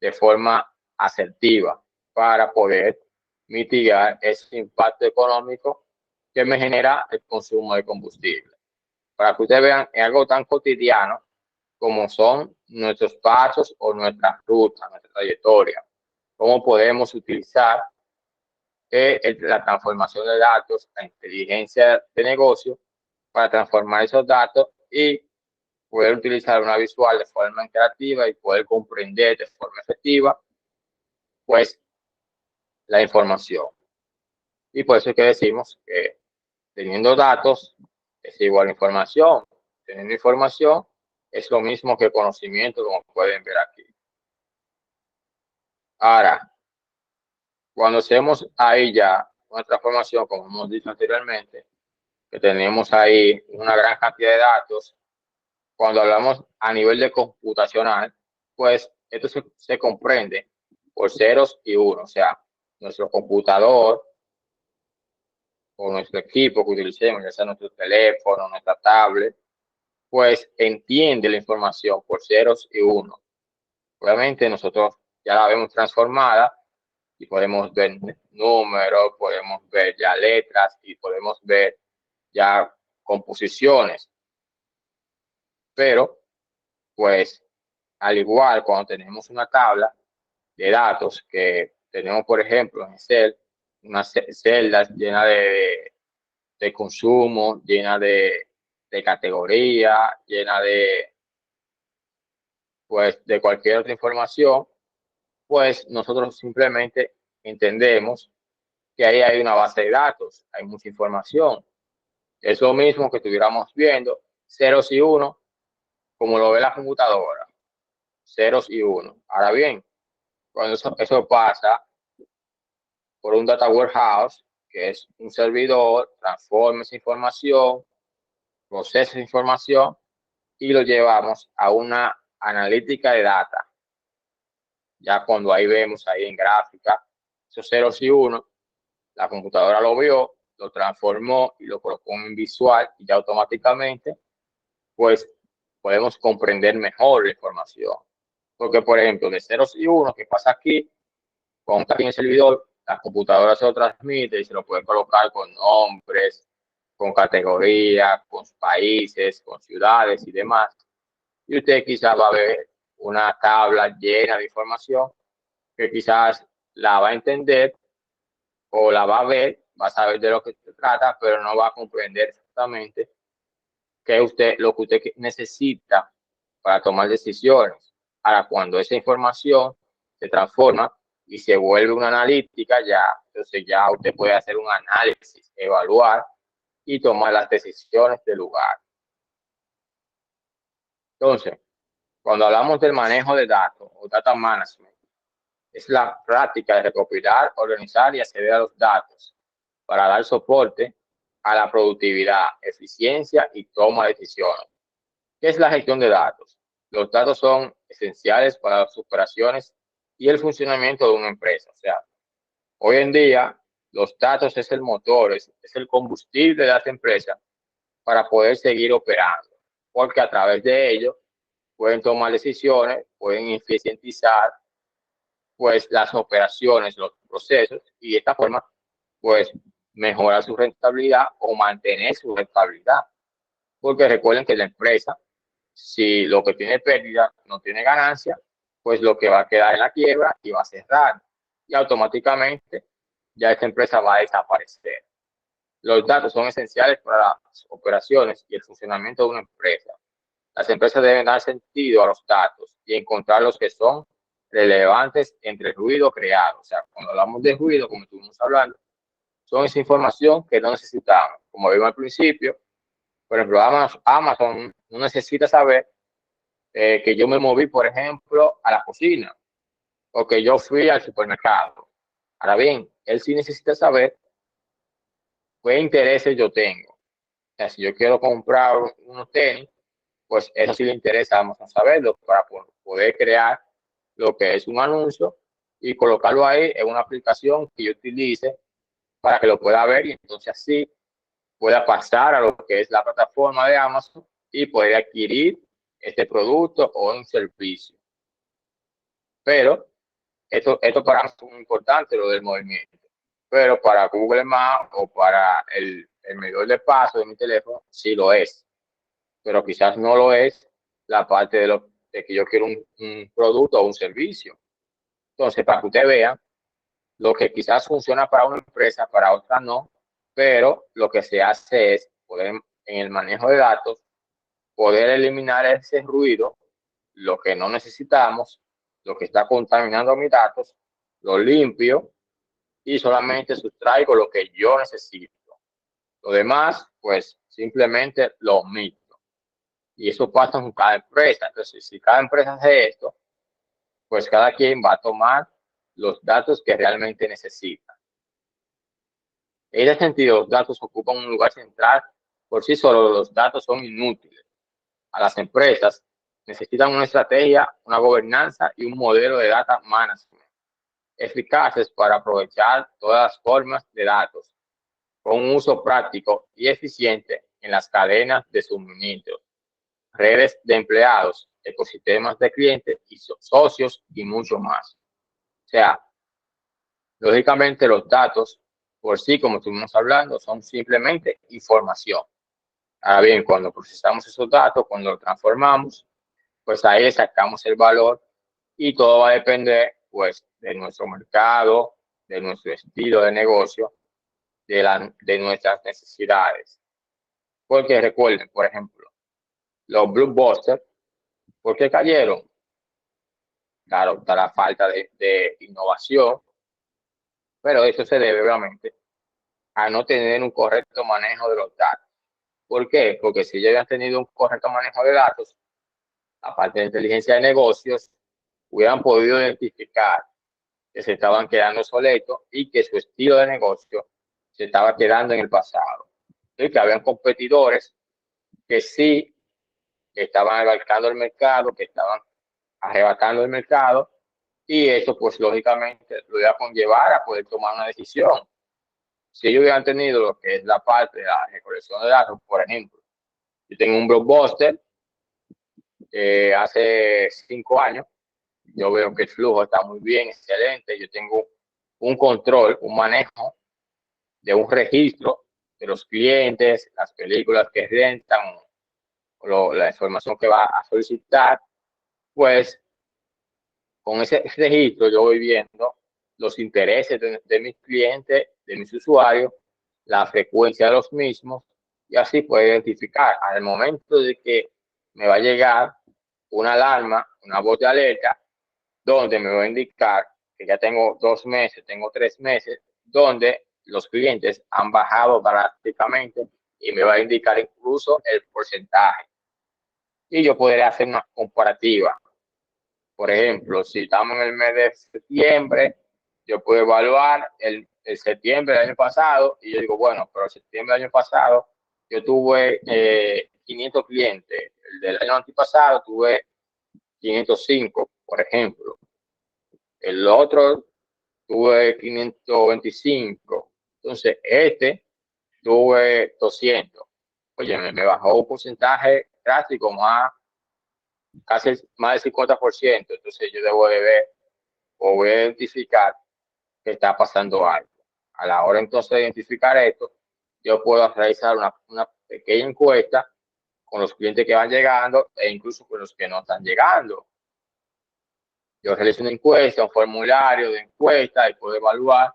de forma asertiva para poder mitigar ese impacto económico que me genera el consumo de combustible. Para que ustedes vean, es algo tan cotidiano como son nuestros pasos o nuestras rutas, nuestra trayectoria. Cómo podemos utilizar la transformación de datos, la inteligencia de negocio para transformar esos datos y poder utilizar una visual de forma interactiva y poder comprender de forma efectiva pues la información. Y por eso es que decimos que teniendo datos es igual a información. Teniendo información es lo mismo que conocimiento, como pueden ver aquí. Ahora, cuando hacemos ahí ya una transformación, como hemos dicho anteriormente, que tenemos ahí una gran cantidad de datos, cuando hablamos a nivel de computacional, pues esto se comprende por ceros y unos, o sea, nuestro computador o nuestro equipo que utilicemos, ya sea nuestro teléfono, nuestra tablet, pues entiende la información por ceros y unos. Obviamente nosotros ya la vemos transformada y podemos ver números, podemos ver ya letras y podemos ver ya composiciones. Pero, pues, al igual cuando tenemos una tabla de datos que tenemos, por ejemplo, en Excel, unas celdas llenas de consumo, llena de categoría, llena pues, de cualquier otra información, pues nosotros simplemente entendemos que ahí hay una base de datos, hay mucha información. Es lo mismo que estuviéramos viendo ceros y unos, como lo ve la computadora, ceros y unos. Ahora bien, cuando eso pasa por un data warehouse, que es un servidor, transforma esa información, procesa esa información y lo llevamos a una analítica de data. Ya cuando ahí vemos ahí en gráfica esos ceros y unos, la computadora lo vio, lo transformó y lo colocó en visual y ya automáticamente, pues podemos comprender mejor la información. Porque, por ejemplo, de ceros y unos que pasa aquí, con aquí en el servidor, la computadora se lo transmite y se lo puede colocar con nombres, con categorías, con países, con ciudades y demás. Y usted quizás va a ver una tabla llena de información que quizás la va a entender o la va a ver, va a saber de lo que se trata, pero no va a comprender exactamente lo que usted necesita para tomar decisiones. Ahora, cuando esa información se transforma y se vuelve una analítica, entonces ya usted puede hacer un análisis, evaluar y tomar las decisiones del lugar. Entonces, cuando hablamos del manejo de datos o data management, es la práctica de recopilar, organizar y acceder a los datos para dar soporte a la productividad, eficiencia y toma de decisiones. ¿Qué es la gestión de datos? Los datos son esenciales para las operaciones y el funcionamiento de una empresa. O sea, hoy en día los datos es el motor, es el combustible de las empresas para poder seguir operando, porque a través de ellos pueden tomar decisiones, pueden eficientizar pues las operaciones, los procesos y de esta forma pues mejorar su rentabilidad o mantener su rentabilidad. Porque recuerden que la empresa, si lo que tiene pérdida no tiene ganancia, pues lo que va a quedar en la quiebra y va a cerrar. Y automáticamente ya esta empresa va a desaparecer. Los datos son esenciales para las operaciones y el funcionamiento de una empresa. Las empresas deben dar sentido a los datos y encontrar los que son relevantes entre el ruido creado. O sea, cuando hablamos de ruido, como estuvimos hablando, son esa información que no necesitamos. Como vimos al principio, por ejemplo, Amazon no necesita saber que yo me moví, por ejemplo, a la cocina o que yo fui al supermercado. Ahora bien, él sí necesita saber qué intereses yo tengo. O sea, si yo quiero comprar unos tenis, pues eso sí le interesa a Amazon saberlo para poder crear lo que es un anuncio y colocarlo ahí en una aplicación que yo utilice para que lo pueda ver y entonces así pueda pasar a lo que es la plataforma de Amazon y poder adquirir este producto o un servicio. Pero esto para Amazon es muy importante, lo del movimiento. Pero para Google Maps o para el medidor de paso de mi teléfono, sí lo es. Pero quizás no lo es la parte de que yo quiero un producto o un servicio. Entonces, para que usted vea, lo que quizás funciona para una empresa, para otra no, pero lo que se hace es poder, en el manejo de datos, poder eliminar ese ruido, lo que no necesitamos, lo que está contaminando mis datos, lo limpio y solamente sustraigo lo que yo necesito. Lo demás, pues simplemente lo omito. Y eso pasa en cada empresa. Entonces, si cada empresa hace esto, pues cada quien va a tomar los datos que realmente necesita. En ese sentido, los datos ocupan un lugar central. Por sí solos, los datos son inútiles. A las empresas necesitan una estrategia, una gobernanza y un modelo de data management eficaces para aprovechar todas las formas de datos con un uso práctico y eficiente en las cadenas de suministro, redes de empleados, ecosistemas de clientes y socios y mucho más. O sea, lógicamente los datos por sí, como estuvimos hablando, son simplemente información. Ahora bien, cuando procesamos esos datos, cuando los transformamos, pues ahí le sacamos el valor y todo va a depender pues de nuestro mercado, de nuestro estilo de negocio, de nuestras necesidades. Porque recuerden, por ejemplo, los blockbusters, ¿por qué cayeron? Claro, está la falta de innovación, pero eso se debe obviamente a no tener un correcto manejo de los datos. ¿Por qué? Porque si ya habían tenido un correcto manejo de datos, aparte de inteligencia de negocios, hubieran podido identificar que se estaban quedando obsoletos y que su estilo de negocio se estaba quedando en el pasado. Y que habían competidores que sí estaban abarcando el mercado, que estaban arrebatando el mercado, y eso pues lógicamente lo iba a conllevar a poder tomar una decisión. si ellos hubieran tenido lo que es la parte de la recolección de datos, por ejemplo, yo tengo un blockbuster hace 5 años, yo veo que el flujo está muy bien, excelente, yo tengo un control, un manejo de un registro de los clientes, las películas que rentan, la información que va a solicitar, pues con ese registro yo voy viendo los intereses de mis clientes, de mis usuarios, la frecuencia de los mismos, y así puedo identificar al momento de que me va a llegar una alarma, una voz de alerta, donde me va a indicar que ya tengo 2 meses, tengo 3 meses, donde los clientes han bajado drásticamente y me va a indicar incluso el porcentaje. Y yo podré hacer una comparativa. Por ejemplo, si estamos en el mes de septiembre, yo puedo evaluar el septiembre del año pasado y yo digo, bueno, pero el septiembre del año pasado yo tuve 500 clientes. El del año antepasado tuve 505, por ejemplo. El otro tuve 525. Entonces, tuve 200. Oye, me bajó un porcentaje drástico, casi más del 50%. Entonces, yo debo de ver o voy a identificar que está pasando algo. A la hora entonces de identificar esto, yo puedo realizar una pequeña encuesta con los clientes que van llegando e incluso con los que no están llegando. Yo realizo una encuesta, un formulario de encuesta y puedo evaluar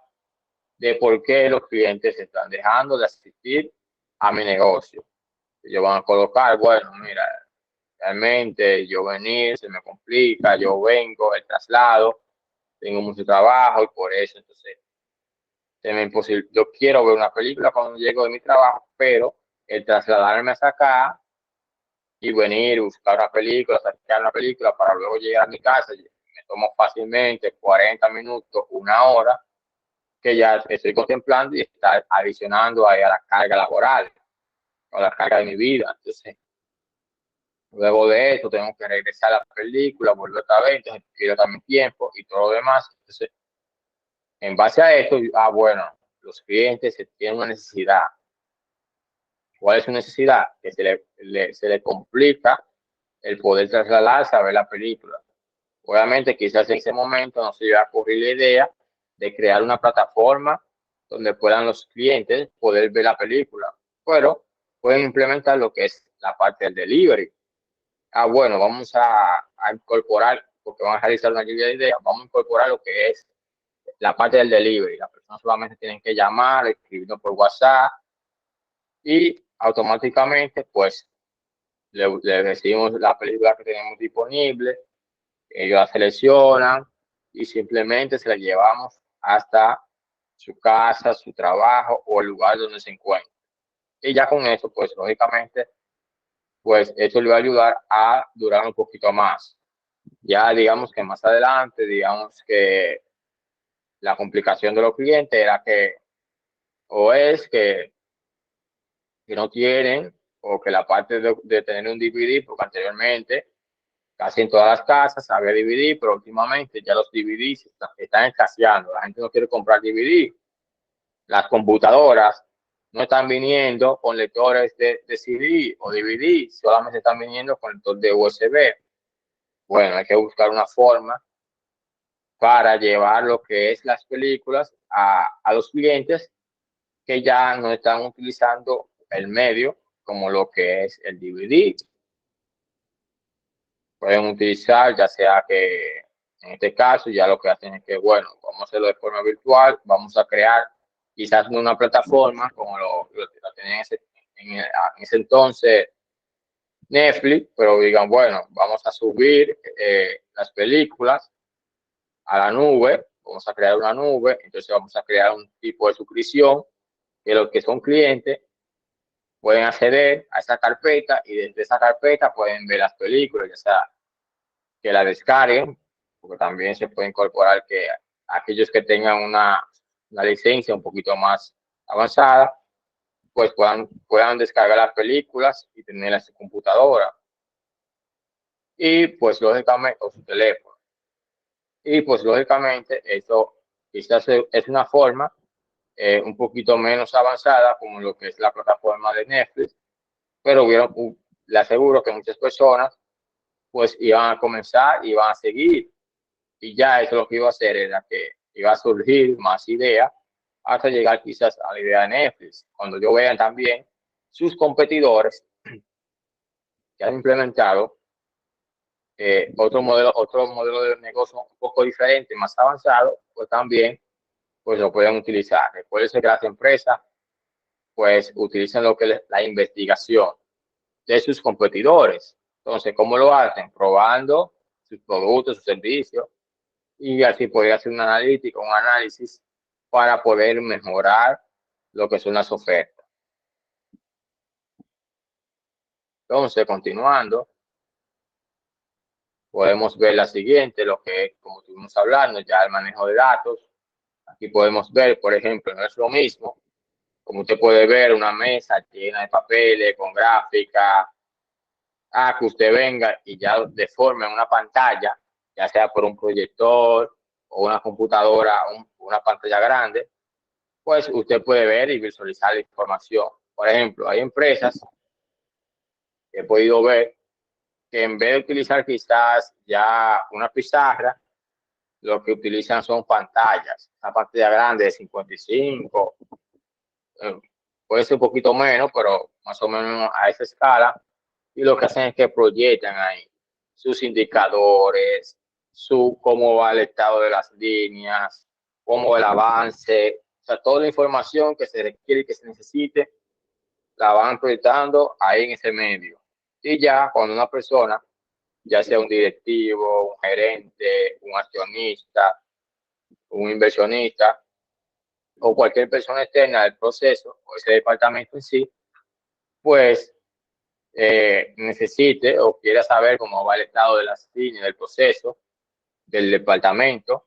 de por qué los clientes están dejando de asistir a mi negocio. Ellos van a colocar, bueno, mira, realmente yo venir se me complica, yo vengo, el traslado, tengo mucho trabajo y por eso entonces se me imposible. Yo quiero ver una película cuando llego de mi trabajo, pero el trasladarme hasta acá y venir, buscar una película para luego llegar a mi casa, me tomo fácilmente 40 minutos, 1 hora, que ya estoy contemplando y está adicionando ahí a la carga laboral o a la carga de mi vida. Entonces, luego de eso, tengo que regresar a la película, volver otra vez, entonces quiero también tiempo y todo lo demás. Entonces, en base a esto, bueno, los clientes tienen una necesidad. ¿Cuál es su necesidad? Que se le complica el poder trasladarse a ver la película. Obviamente, quizás en ese momento no se le va a ocurrir la idea de crear una plataforma donde puedan los clientes poder ver la película, pero pueden implementar lo que es la parte del delivery. Bueno, vamos a incorporar, porque van a realizar una lluvia de ideas, vamos a incorporar lo que es la parte del delivery. Las personas solamente tienen que llamar, escribirnos por WhatsApp y automáticamente pues le decimos la película que tenemos disponible, ellos la seleccionan y simplemente se la llevamos hasta su casa, su trabajo o el lugar donde se encuentra. Y ya con eso, pues lógicamente, pues eso le va a ayudar a durar un poquito más. Ya digamos que más adelante, digamos que la complicación de los clientes era que o es que no tienen o que la parte de tener un DVD, porque anteriormente casi en todas las casas había DVD, pero últimamente ya los DVDs están escaseando. La gente no quiere comprar DVD. Las computadoras no están viniendo con lectores de CD o DVD, solamente están viniendo con lector de USB. Bueno, hay que buscar una forma para llevar lo que es las películas a los clientes que ya no están utilizando el medio como lo que es el DVD. Pueden utilizar, ya sea que en este caso ya lo que hacen es que, bueno, vamos a hacerlo de forma virtual, vamos a crear quizás una plataforma como lo tenía en ese entonces Netflix, pero digan, bueno, vamos a subir las películas a la nube, vamos a crear una nube, entonces vamos a crear un tipo de suscripción que los que son clientes pueden acceder a esa carpeta y desde esa carpeta pueden ver las películas, ya sea que la descarguen, porque también se puede incorporar que aquellos que tengan una licencia un poquito más avanzada, pues puedan descargar las películas y tenerlas en su computadora. Y pues lógicamente, o su teléfono. Y pues lógicamente, eso quizás es una forma un poquito menos avanzada, como lo que es la plataforma de Netflix, pero le aseguro que muchas personas pues iban a comenzar y iban a seguir, y ya eso lo que iba a hacer era que iba a surgir más ideas hasta llegar quizás a la idea de Netflix, cuando yo vean también sus competidores que han implementado otro modelo de negocio un poco diferente, más avanzado, pues también pues lo pueden utilizar. Recuerden que las empresas pues utilizan lo que es la investigación de sus competidores. Entonces, ¿cómo lo hacen? Probando sus productos, sus servicios, y así poder hacer un analítico, un análisis para poder mejorar lo que son las ofertas. Entonces, continuando, podemos ver la siguiente, lo que es, como estuvimos hablando, ya el manejo de datos. Aquí podemos ver, por ejemplo, no es lo mismo, como usted puede ver, una mesa llena de papeles, con gráfica, que usted venga y ya deforme una pantalla, ya sea por un proyector o una computadora, una pantalla grande, pues usted puede ver y visualizar la información. Por ejemplo, hay empresas que he podido ver que en vez de utilizar quizás ya una pizarra, lo que utilizan son pantallas, una pantalla grande de 55, puede ser un poquito menos, pero más o menos a esa escala, y lo que hacen es que proyectan ahí sus indicadores, cómo va el estado de las líneas, cómo el avance, o sea, toda la información que se requiere y que se necesite, la van proyectando ahí en ese medio. Y ya cuando una persona, ya sea un directivo, un gerente, un accionista, un inversionista o cualquier persona externa del proceso o ese departamento en sí, pues necesite o quiera saber cómo va el estado de las líneas del proceso del departamento,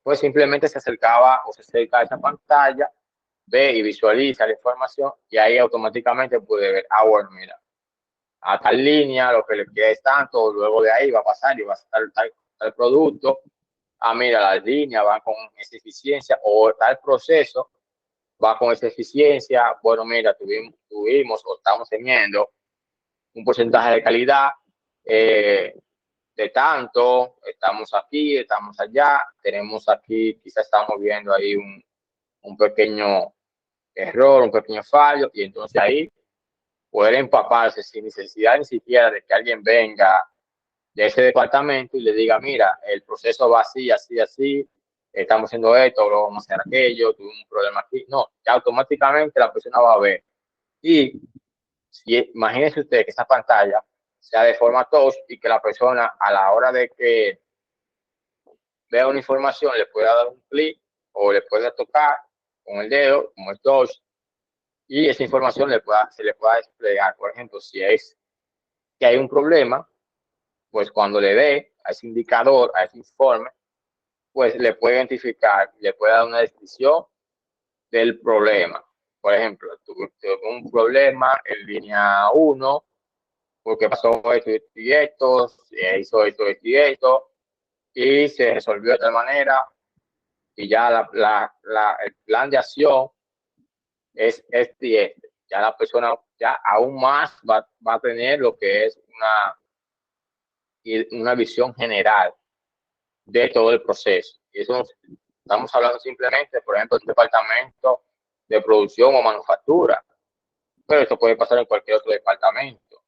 pues simplemente se acercaba o se acerca a esa pantalla, ve y visualiza la información y ahí automáticamente puede ver, bueno, mira, a tal línea lo que le queda es tanto, luego de ahí va a pasar y va a estar tal producto, mira, las líneas van con esa eficiencia o tal proceso va con esa eficiencia, bueno, mira, tuvimos o estamos teniendo un porcentaje de calidad de tanto, estamos aquí, estamos allá, tenemos aquí, quizás estamos viendo ahí un pequeño error, un pequeño fallo, y entonces ahí poder empaparse sin necesidad ni siquiera de que alguien venga de ese departamento y le diga, mira, el proceso va así, así, así, estamos haciendo esto, luego vamos a hacer aquello, tuve un problema aquí. No, ya automáticamente la persona va a ver. Y imagínese usted que esa pantalla sea de forma touch y que la persona a la hora de que vea una información le pueda dar un clic o le pueda tocar con el dedo, como es touch, y esa información se le pueda desplegar. Por ejemplo, si es que hay un problema, pues cuando le dé a ese indicador, a ese informe, pues le puede identificar, le puede dar una descripción del problema. Por ejemplo, tuve un problema en línea 1, porque pasó esto y esto, se hizo esto y esto, y se resolvió de tal manera, y ya el plan de acción es este y este. Ya la persona ya aún más va a tener lo que es una visión general de todo el proceso. Y eso estamos hablando simplemente, por ejemplo, de un departamento de producción o manufactura, pero esto puede pasar en cualquier otro departamento.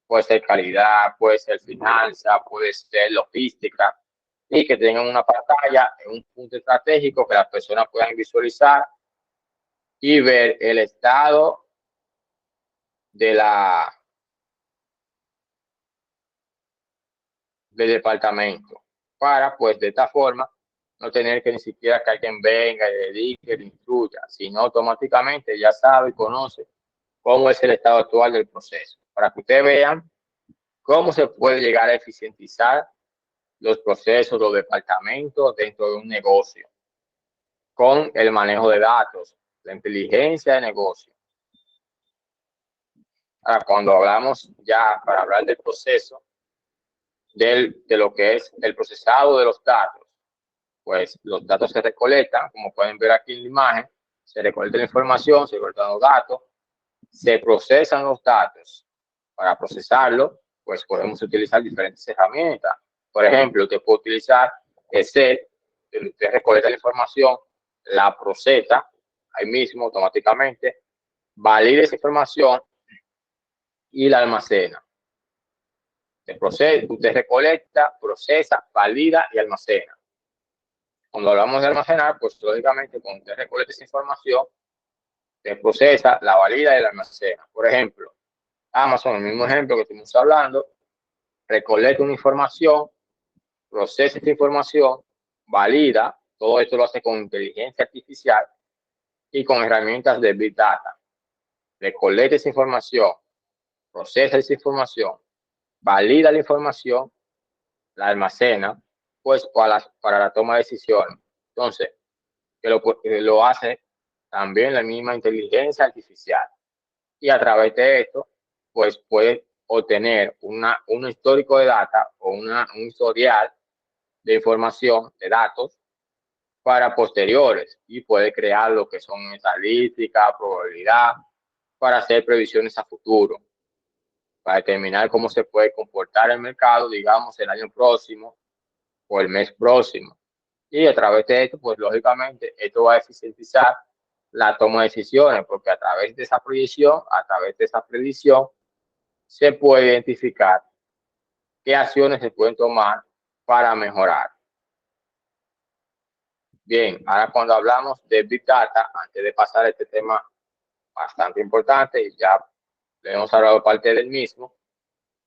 Puede ser calidad, puede ser finanzas, puede ser logística, y que tengan una pantalla en un punto estratégico que las personas puedan visualizar y ver el estado de del departamento, para pues de esta forma no tener que ni siquiera que alguien venga y le dedique, le instruya, sino automáticamente ya sabe y conoce cómo es el estado actual del proceso, para que ustedes vean cómo se puede llegar a eficientizar los procesos, los departamentos dentro de un negocio, con el manejo de datos, la inteligencia de negocio. Ahora, cuando hablamos ya, para hablar del proceso, de lo que es el procesado de los datos, pues los datos se recolectan, como pueden ver aquí en la imagen, se recolecta la información, se recolectan los datos, se procesan los datos. Para procesarlo, pues podemos utilizar diferentes herramientas. Por ejemplo, usted puede utilizar Excel, usted recolecta la información, la procesa ahí mismo automáticamente, valida esa información y la almacena. Usted recolecta, procesa, valida y almacena. Cuando hablamos de almacenar, pues lógicamente cuando usted recolecta esa información, se procesa, la valida y la almacena. Por ejemplo, Amazon, el mismo ejemplo que estuvimos hablando, recolecta una información, procesa esta información, valida, todo esto lo hace con inteligencia artificial y con herramientas de Big Data. Recolecta esa información, procesa esa información, valida la información, la almacena, pues para la toma de decisiones. Entonces, que lo hace también la misma inteligencia artificial. Y a través de esto, pues puede obtener un histórico de data o un historial de información, de datos, para posteriores y puede crear lo que son estadísticas, probabilidad, para hacer previsiones a futuro, para determinar cómo se puede comportar el mercado, digamos, el año próximo o el mes próximo. Y a través de esto, pues lógicamente, esto va a eficientizar la toma de decisiones, porque a través de esa proyección, a través de esa predicción, se puede identificar qué acciones se pueden tomar para mejorar. Bien, ahora cuando hablamos de Big Data, antes de pasar a este tema bastante importante, y ya le hemos hablado parte del mismo,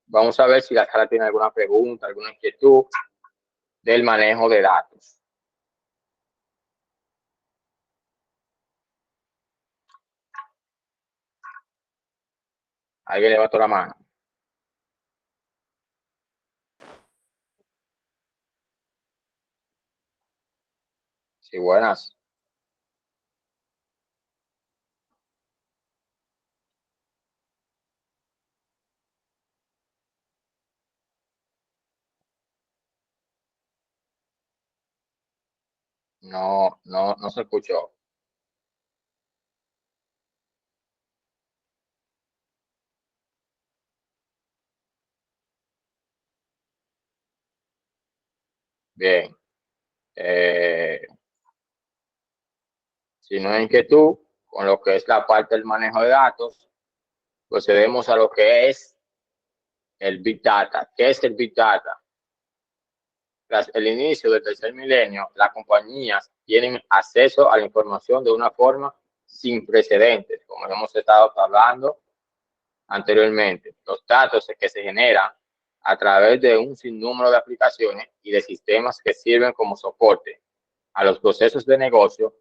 vamos a ver si la sala tiene alguna pregunta, alguna inquietud del manejo de datos. ¿Alguien levantó la mano? Sí, buenas. No se escuchó. Bien. Si no hay inquietud con lo que es la parte del manejo de datos, procedemos a lo que es el Big Data. ¿Qué es el Big Data? Tras el inicio del tercer milenio, las compañías tienen acceso a la información de una forma sin precedentes, como hemos estado hablando anteriormente. Los datos que se generan a través de un sinnúmero de aplicaciones y de sistemas que sirven como soporte a los procesos de negocio,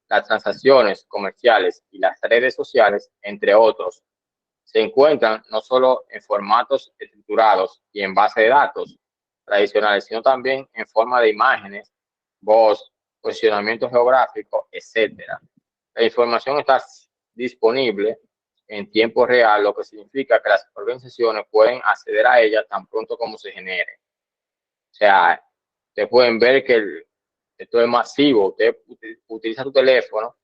las transacciones comerciales y las redes sociales, entre otros, se encuentran no solo en formatos estructurados y en base de datos tradicionales, sino también en forma de imágenes, voz, posicionamiento geográfico, etcétera. La información está disponible en tiempo real, lo que significa que las organizaciones pueden acceder a ella tan pronto como se genere. O sea, ustedes pueden ver que esto es masivo. Usted utiliza su teléfono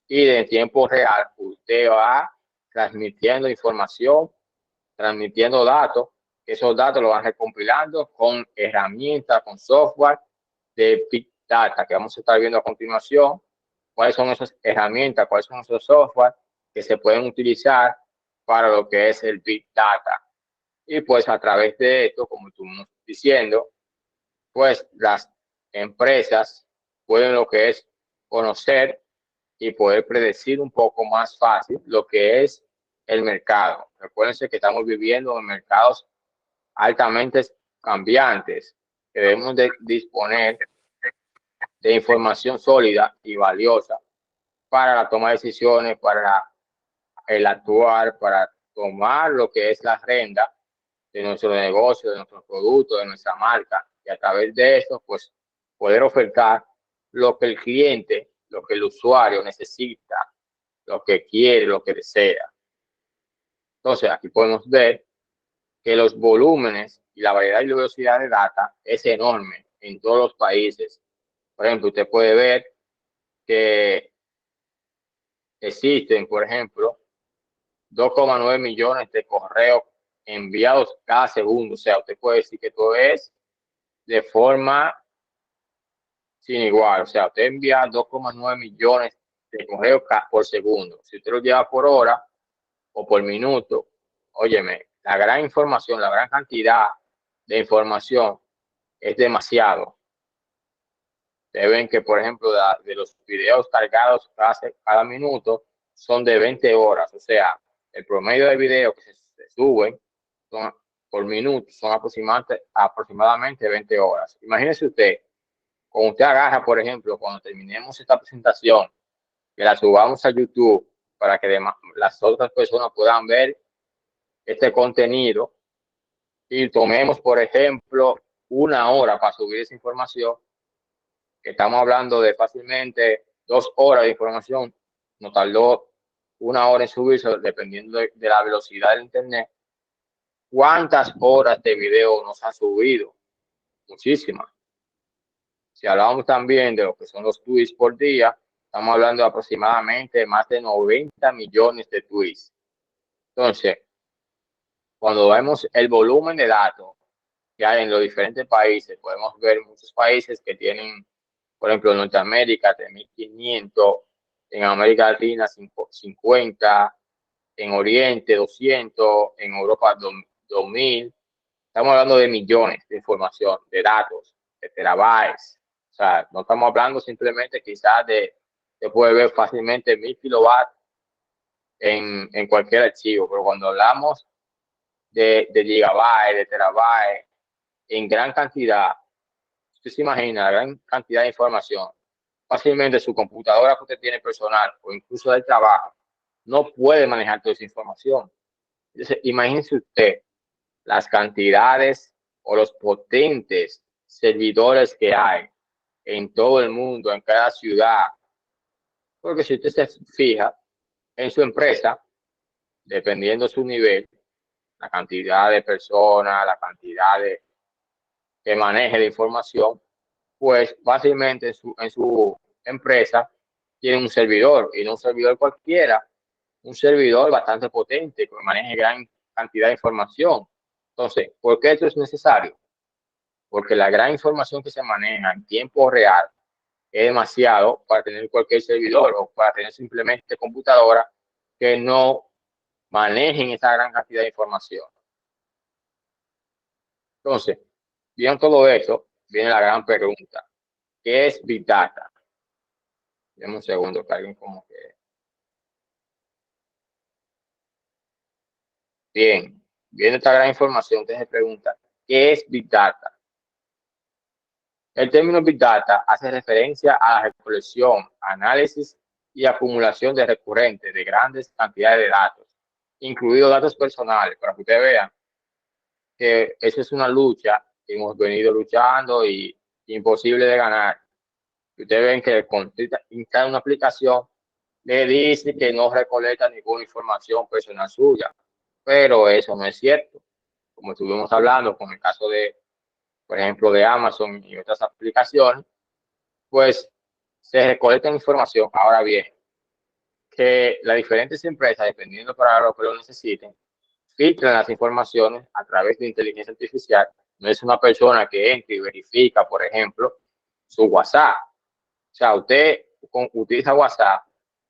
y en tiempo real usted va transmitiendo información, transmitiendo datos. Esos datos los van recompilando con herramientas, con software de Big Data, que vamos a estar viendo a continuación. Cuáles son esas herramientas, cuáles son esos software que se pueden utilizar para lo que es el Big Data. Y pues a través de esto, como estuvimos diciendo, pues las empresas pueden lo que es conocer y poder predecir un poco más fácil lo que es el mercado. Recuérdense que estamos viviendo en mercados altamente cambiantes, que debemos de disponer de información sólida y valiosa para la toma de decisiones, para el actuar, para tomar lo que es la agenda de nuestro negocio, de nuestro producto, de nuestra marca, y a través de eso, pues, poder ofertar lo que el cliente, lo que el usuario necesita, lo que quiere, lo que desea. Entonces, aquí podemos ver que los volúmenes y la variedad y la velocidad de data es enorme en todos los países. Por ejemplo, usted puede ver que existen, por ejemplo, 2,9 millones de correos enviados cada segundo. O sea, usted puede decir que todo es de forma sin igual. O sea, usted envía 2,9 millones de correos por segundo. Si usted lo lleva por hora o por minuto, óyeme, la gran información, la gran cantidad de información es demasiado. Ustedes ven que, por ejemplo, de los videos cargados cada minuto son de 20 horas. O sea, el promedio de videos que se suben por minuto son aproximadamente 20 horas. Imagínese usted, cuando usted agarra, por ejemplo, cuando terminemos esta presentación, que la subamos a YouTube para que las otras personas puedan ver este contenido y tomemos, por ejemplo, 1 hora para subir esa información, que estamos hablando de fácilmente 2 horas de información, nos tardó 1 hora en subirse, dependiendo de la velocidad del internet. ¿Cuántas horas de video nos han subido? Muchísimas. Si hablamos también de lo que son los tweets por día, estamos hablando de aproximadamente más de 90 millones de tweets. Entonces, cuando vemos el volumen de datos que hay en los diferentes países, podemos ver muchos países que tienen, por ejemplo, en Norteamérica 3.500, en América Latina 50, en Oriente 200, en Europa 2.000. Estamos hablando de millones de información, de datos, de terabytes. O sea, no estamos hablando simplemente quizás se puede ver fácilmente 1.000 kilovatios en cualquier archivo, pero cuando hablamos de gigabytes, de terabytes, en gran cantidad, usted se imagina la gran cantidad de información. Fácilmente su computadora que usted tiene personal o incluso del trabajo no puede manejar toda esa información. Entonces, imagínese usted las cantidades o los potentes servidores que hay en todo el mundo, en cada ciudad. Porque si usted se fija en su empresa, dependiendo de su nivel, la cantidad de personas, la cantidad de que maneje de información, pues fácilmente en su empresa tiene un servidor, y no un servidor cualquiera, un servidor bastante potente que maneje gran cantidad de información. Entonces, ¿por qué esto es necesario? Porque la gran información que se maneja en tiempo real es demasiado para tener cualquier servidor o para tener simplemente computadoras que no manejen esa gran cantidad de información. Entonces, viendo todo eso, viene la gran pregunta: ¿qué es Big Data? Dame un segundo, que alguien como que... Bien, viendo esta gran información, usted se pregunta, ¿qué es Big Data? El término Big Data hace referencia a la recolección, análisis y acumulación de recurrentes de grandes cantidades de datos, incluidos datos personales, para que ustedes vean que eso es una lucha que hemos venido luchando y imposible de ganar. Ustedes ven que cuando instala una aplicación, le dice que no recolecta ninguna información personal suya, pero eso no es cierto. Como estuvimos hablando con el caso de, por ejemplo, de Amazon y otras aplicaciones, pues se recolecta información. Ahora bien, que las diferentes empresas, dependiendo para lo que lo necesiten, filtran las informaciones a través de inteligencia artificial. No es una persona que entra y verifica, por ejemplo, su WhatsApp. O sea, usted utiliza WhatsApp,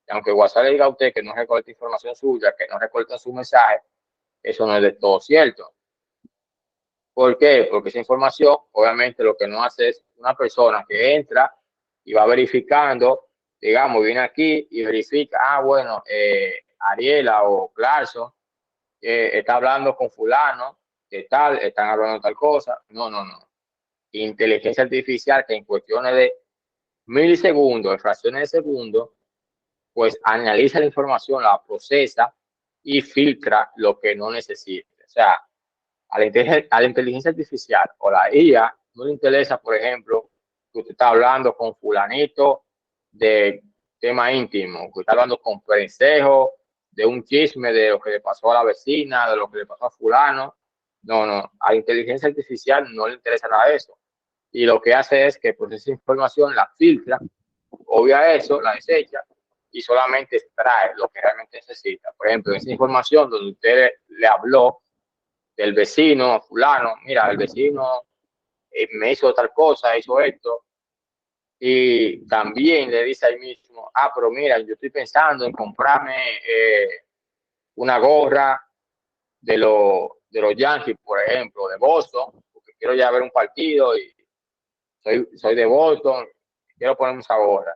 y aunque WhatsApp le diga a usted que no recolecta información suya, que no recolecta su mensaje, eso no es de todo cierto. ¿Por qué? Porque esa información, obviamente, lo que no hace es una persona que entra y va verificando, digamos, viene aquí y verifica, bueno, Ariela o Clarkson está hablando con fulano, que tal, están hablando de tal cosa. No, no, no. Inteligencia artificial que en cuestiones de milisegundos, en fracciones de segundos, pues analiza la información, la procesa y filtra lo que no necesita. O sea, a la inteligencia artificial o la IA no le interesa, por ejemplo, que usted está hablando con fulanito de tema íntimo, que está hablando con Perencejo de un chisme de lo que le pasó a la vecina, de lo que le pasó a fulano. No, no, a la inteligencia artificial no le interesa nada de eso. Y lo que hace es que procesa información, la filtra, obvia eso, la desecha y solamente extrae lo que realmente necesita. Por ejemplo, esa información donde usted le habló del vecino fulano, mira, el vecino me hizo tal cosa, hizo esto, y también le dice ahí mismo, pero mira, yo estoy pensando en comprarme una gorra de los Yankees, por ejemplo, de Boston, porque quiero ya ver un partido y soy de Boston, quiero ponerme esa gorra.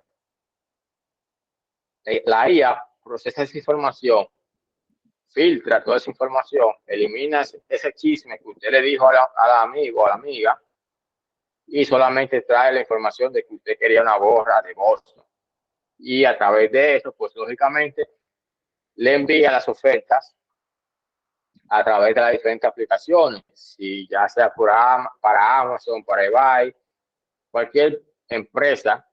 La IA procesa esa información, filtra toda esa información, elimina ese chisme que usted le dijo al amigo o a la amiga y solamente trae la información de que usted quería una gorra de Boston. Y a través de eso, pues lógicamente, le envía las ofertas a través de las diferentes aplicaciones, si ya sea para Amazon, para eBay, cualquier empresa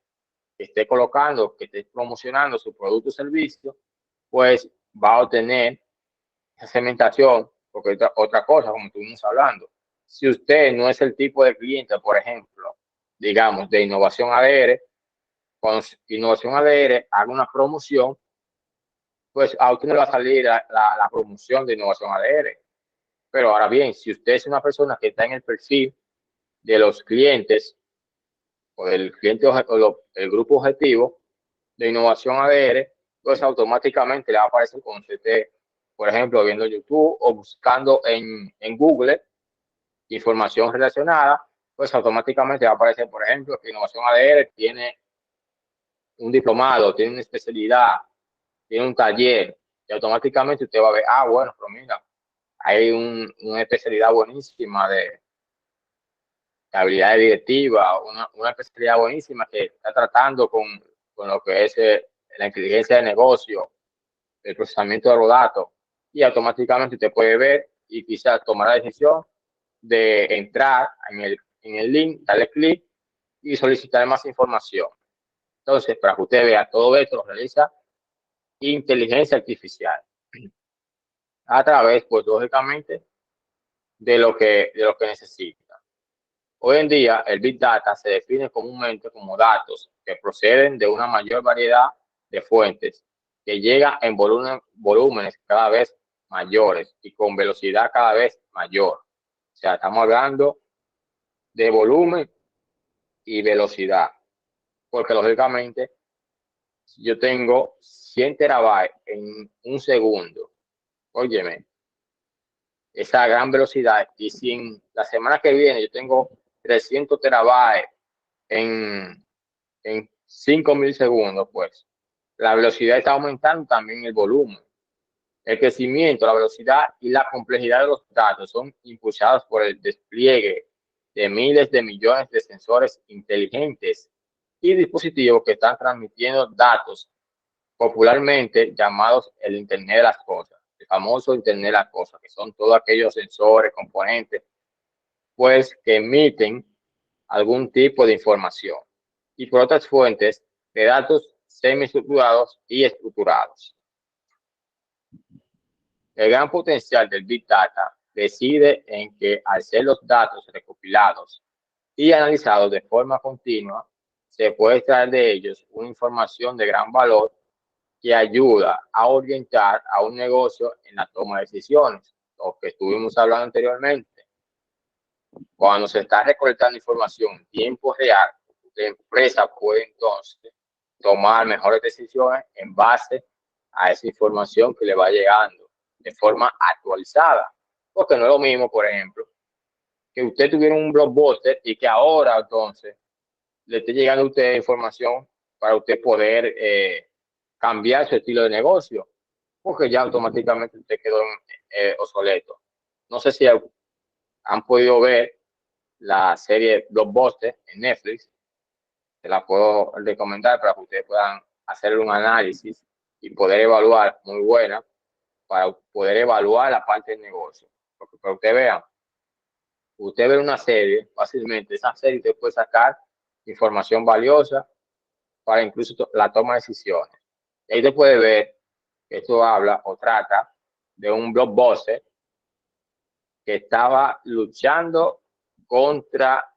que esté colocando, que esté promocionando su producto o servicio, pues va a obtener esa segmentación, porque otra cosa, como estuvimos hablando, si usted no es el tipo de cliente, por ejemplo, digamos, de Innovación ADR, con Innovación ADR haga una promoción, pues a usted no le va a salir la promoción de Innovación ADR. Pero ahora bien, si usted es una persona que está en el perfil de los clientes o del cliente o el grupo objetivo de Innovación ADR, pues automáticamente le va a aparecer cuando usted esté, por ejemplo, viendo YouTube o buscando en Google información relacionada, pues automáticamente va a aparecer, por ejemplo, que Innovación ADR tiene un diplomado, tiene una especialidad, tiene un taller, y automáticamente usted va a ver, bueno, pero mira, hay una especialidad buenísima de habilidades directivas, una especialidad buenísima que está tratando con lo que es la inteligencia de negocio, el procesamiento de los datos, y automáticamente usted puede ver y quizás tomar la decisión de entrar en el link, darle clic y solicitar más información. Entonces, para que usted vea todo esto, lo realiza inteligencia artificial a través, pues lógicamente, de lo que necesita. Hoy en día, el Big Data se define comúnmente como datos que proceden de una mayor variedad de fuentes, que llega en volúmenes cada vez mayores y con velocidad cada vez mayor. O sea, estamos hablando de volumen y velocidad, porque lógicamente, si yo tengo 100 terabytes en un segundo, óyeme, esa gran velocidad, y si en la semana que viene yo tengo 300 terabytes en 5 milisegundos, pues la velocidad está aumentando, también el volumen. El crecimiento, la velocidad y la complejidad de los datos son impulsados por el despliegue de miles de millones de sensores inteligentes y dispositivos que están transmitiendo datos, popularmente llamados el Internet de las Cosas, el famoso Internet de las Cosas, que son todos aquellos sensores, componentes, pues que emiten algún tipo de información y por otras fuentes de datos semiestructurados y estructurados. El gran potencial del Big Data reside en que al ser los datos recopilados y analizados de forma continua, se puede extraer de ellos una información de gran valor que ayuda a orientar a un negocio en la toma de decisiones, lo que estuvimos hablando anteriormente. Cuando se está recolectando información en tiempo real, la empresa puede entonces tomar mejores decisiones en base a esa información que le va llegando de forma actualizada. Porque no es lo mismo, por ejemplo, que usted tuviera un blockbuster y que ahora entonces le esté llegando a usted información para usted poder cambiar su estilo de negocio, porque ya automáticamente usted quedó obsoleto. No sé si han podido ver la serie Blockbuster en Netflix, se la puedo recomendar para que ustedes puedan hacer un análisis y poder evaluar, muy buena, para poder evaluar la parte del negocio. Porque para usted vea, usted ve una serie, fácilmente esa serie usted puede sacar información valiosa para incluso la toma de decisiones. Y ahí usted puede ver que esto habla o trata de un blockbuster que estaba luchando contra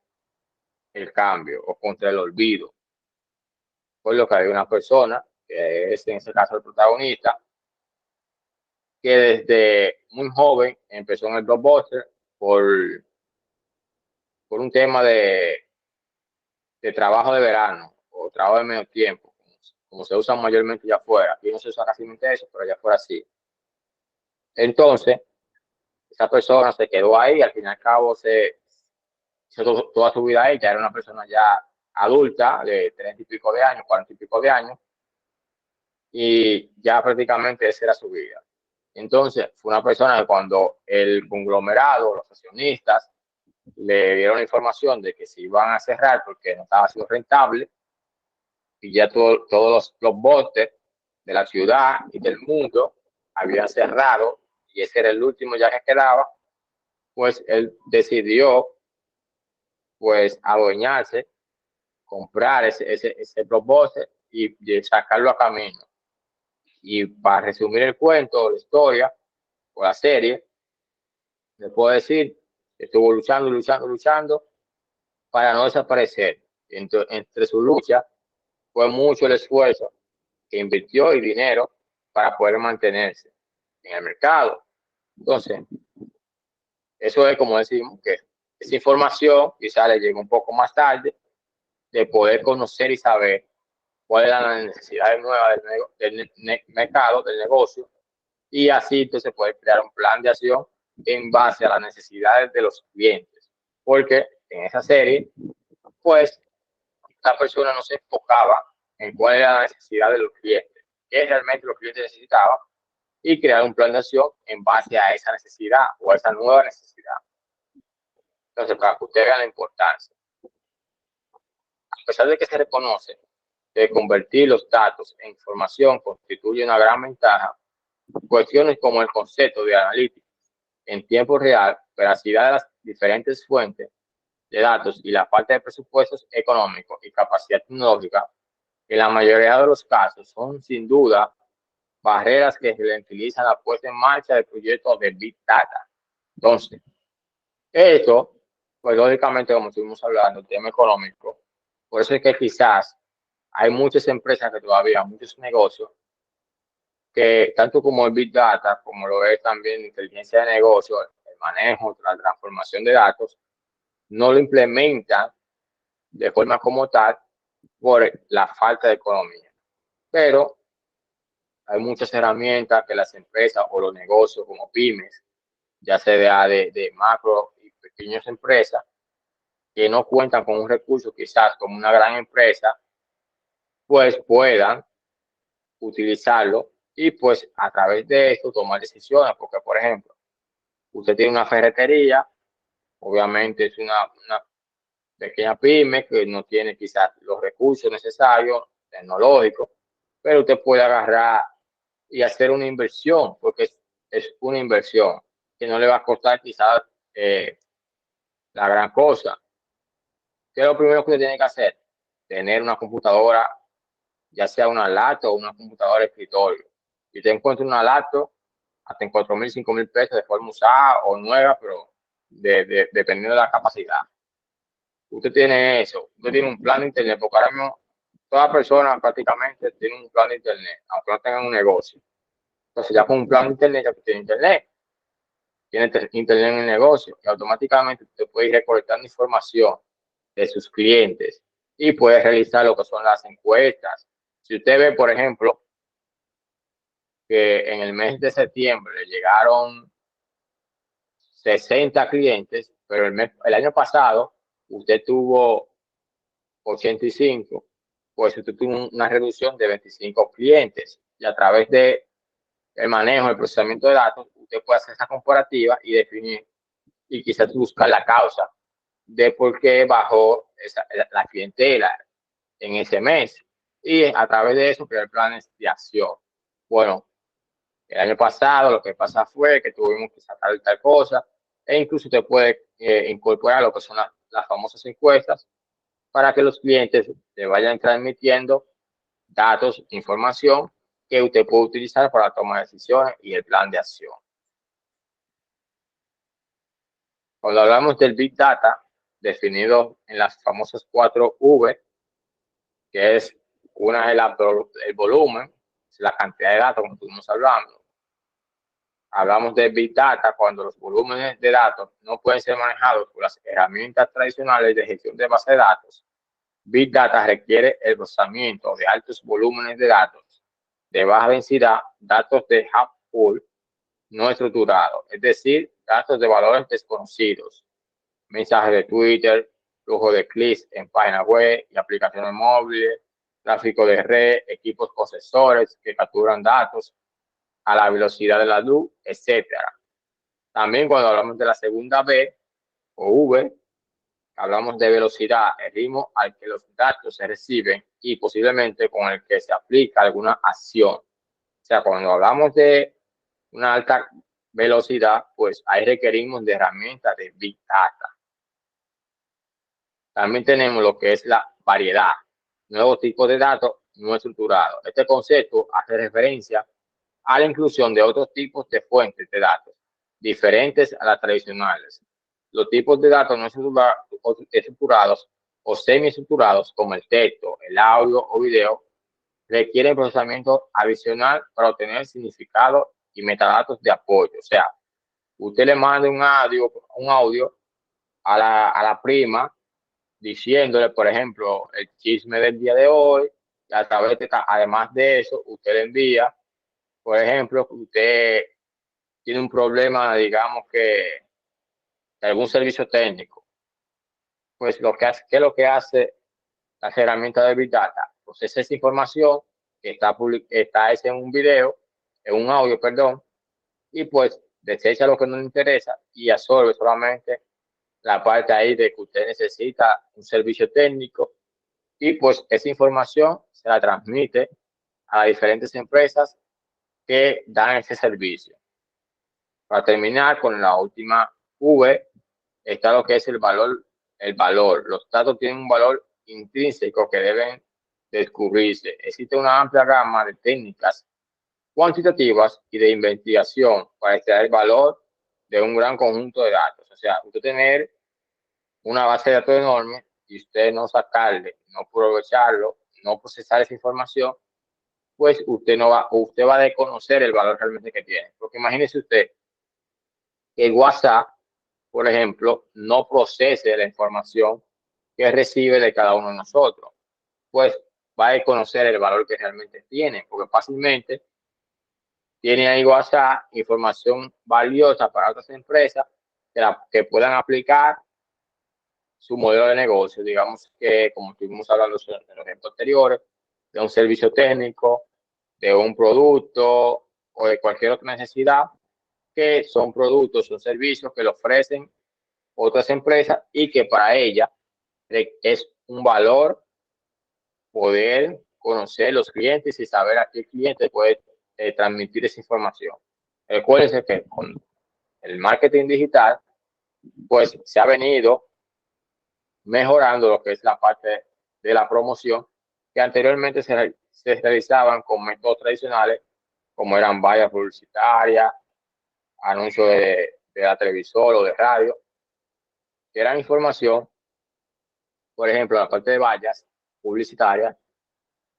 el cambio o contra el olvido. Por lo que hay una persona que es en ese caso el protagonista, que desde muy joven empezó en el blockbuster por un tema de trabajo de verano o trabajo de medio tiempo, como se usa mayormente ya afuera. Aquí no se usa casi eso, pero allá afuera sí. Entonces, esa persona se quedó ahí, al fin y al cabo se hizo toda su vida ahí, ya era una persona ya adulta, de 30 y pico de años, 40 y pico de años, y ya prácticamente esa era su vida. Entonces, fue una persona que cuando el conglomerado, los accionistas, le dieron la información de que se iban a cerrar porque no estaba siendo rentable, y ya todos los botes de la ciudad y del mundo habían cerrado, y ese era el último ya que quedaba, pues él decidió pues adueñarse, comprar ese blockbuster y sacarlo a camino. Y para resumir el cuento, la historia o la serie, le puedo decir que estuvo luchando para no desaparecer. Entre su lucha fue mucho el esfuerzo que invirtió y dinero para poder mantenerse en el mercado. Entonces, eso es como decimos que esa información quizá le llegó un poco más tarde de poder conocer y saber cuáles eran las necesidades nuevas del mercado, del negocio, y así entonces poder crear un plan de acción en base a las necesidades de los clientes. Porque en esa serie, pues, esta persona no se enfocaba en cuál era la necesidad de los clientes, qué realmente los clientes necesitaban, y crear un plan de acción en base a esa necesidad o a esa nueva necesidad. Entonces, para que usted vea la importancia. A pesar de que se reconoce que convertir los datos en información constituye una gran ventaja, cuestiones como el concepto de analítica en tiempo real, veracidad de las diferentes fuentes de datos y la falta de presupuestos económicos y capacidad tecnológica, en la mayoría de los casos son sin duda barreras que ralentizan la puesta en marcha de proyectos de Big Data. Entonces, esto, pues lógicamente, como estuvimos hablando, el tema económico, por eso es que quizás hay muchas empresas que todavía, muchos negocios, que tanto como el Big Data, como lo es también la inteligencia de negocios, el manejo, la transformación de datos, no lo implementan de forma como tal por la falta de economía. Pero hay muchas herramientas que las empresas o los negocios como pymes, ya sea de macro y pequeñas empresas, que no cuentan con un recurso quizás como una gran empresa, pues puedan utilizarlo y pues a través de esto tomar decisiones, porque por ejemplo, usted tiene una ferretería, obviamente es una pequeña pyme que no tiene quizás los recursos necesarios, tecnológicos, pero usted puede agarrar y hacer una inversión, porque es una inversión que no le va a costar quizás la gran cosa. ¿Qué es lo primero que usted tiene que hacer? Tener una computadora, ya sea una laptop o una computadora de escritorio. Si usted encuentra una laptop, hasta en 4,000, 5,000 pesos de forma usada o nueva, pero dependiendo de la capacidad. Usted tiene eso, usted tiene un plan de internet, porque ahora mismo toda persona prácticamente tiene un plan de internet, aunque no tengan un negocio. Entonces ya con un plan de internet ya tiene internet en el negocio y automáticamente usted puede ir recolectando información de sus clientes y puede realizar lo que son las encuestas. Si usted ve, por ejemplo, que en el mes de septiembre le llegaron 60 clientes, pero el año pasado usted tuvo 85, pues usted tuvo una reducción de 25 clientes y a través de el manejo, el procesamiento de datos, usted puede hacer esa comparativa y definir y quizás buscar la causa de por qué bajó la clientela en ese mes y a través de eso crear planes de acción. Bueno, el año pasado lo que pasa fue que tuvimos que sacar tal cosa e incluso usted puede incorporar lo que son las famosas encuestas para que los clientes le vayan transmitiendo datos, información que usted puede utilizar para tomar decisiones y el plan de acción. Cuando hablamos del Big Data, definido en las famosas 4 V, que es Una es el volumen, es la cantidad de datos, como estuvimos hablando. Hablamos de Big Data cuando los volúmenes de datos no pueden ser manejados por las herramientas tradicionales de gestión de base de datos. Big Data requiere el procesamiento de altos volúmenes de datos de baja densidad, datos de hub pool no estructurados, es decir, datos de valores desconocidos, mensajes de Twitter, flujo de clics en páginas web y aplicaciones móviles, tráfico de red, equipos procesores que capturan datos a la velocidad de la luz, etcétera. También cuando hablamos de la segunda B o V, hablamos de velocidad, el ritmo al que los datos se reciben y posiblemente con el que se aplica alguna acción. O sea, cuando hablamos de una alta velocidad, pues ahí requerimos de herramientas de Big Data. También tenemos lo que es la variedad, nuevos tipos de datos no estructurados. Este concepto hace referencia a la inclusión de otros tipos de fuentes de datos diferentes a las tradicionales. Los tipos de datos no estructurados o semi-estructurados, como el texto, el audio o video, requieren procesamiento adicional para obtener significado y metadatos de apoyo. O sea, usted le manda un audio a la prima diciéndole, por ejemplo, el chisme del día de hoy, y a través de, además de eso, usted le envía, por ejemplo, que usted tiene un problema, digamos que de algún servicio técnico. Pues ¿qué es lo que hace la herramienta de Big Data? Pues es esa información que está hecha en un video, en un audio, perdón, y pues desecha lo que no le interesa y absorbe solamente la parte ahí de que usted necesita un servicio técnico y pues esa información se la transmite a diferentes empresas que dan ese servicio. Para terminar con la última V, está lo que es el valor. Los datos tienen un valor intrínseco que deben descubrirse. Existe una amplia gama de técnicas cuantitativas y de investigación para extraer valor de un gran conjunto de datos. O sea, usted tener una base de datos enorme y usted no sacarle, no aprovecharlo, no procesar esa información, pues usted va a desconocer el valor realmente que tiene. Porque imagínese usted que el WhatsApp, por ejemplo, no procese la información que recibe de cada uno de nosotros, pues va a desconocer el valor que realmente tiene, porque fácilmente tiene ahí WhatsApp información valiosa para otras empresas que puedan aplicar su modelo de negocio, digamos que, como estuvimos hablando en los ejemplos anteriores, de un servicio técnico, de un producto o de cualquier otra necesidad, que son productos o servicios que le ofrecen otras empresas y que para ella es un valor poder conocer los clientes y saber a qué cliente puede transmitir esa información. Recuérdense que con el marketing digital, pues se ha venido mejorando lo que es la parte de la promoción, que anteriormente se realizaban con métodos tradicionales, como eran vallas publicitarias, anuncios de la televisor o de radio, que eran información, por ejemplo, la parte de vallas publicitarias.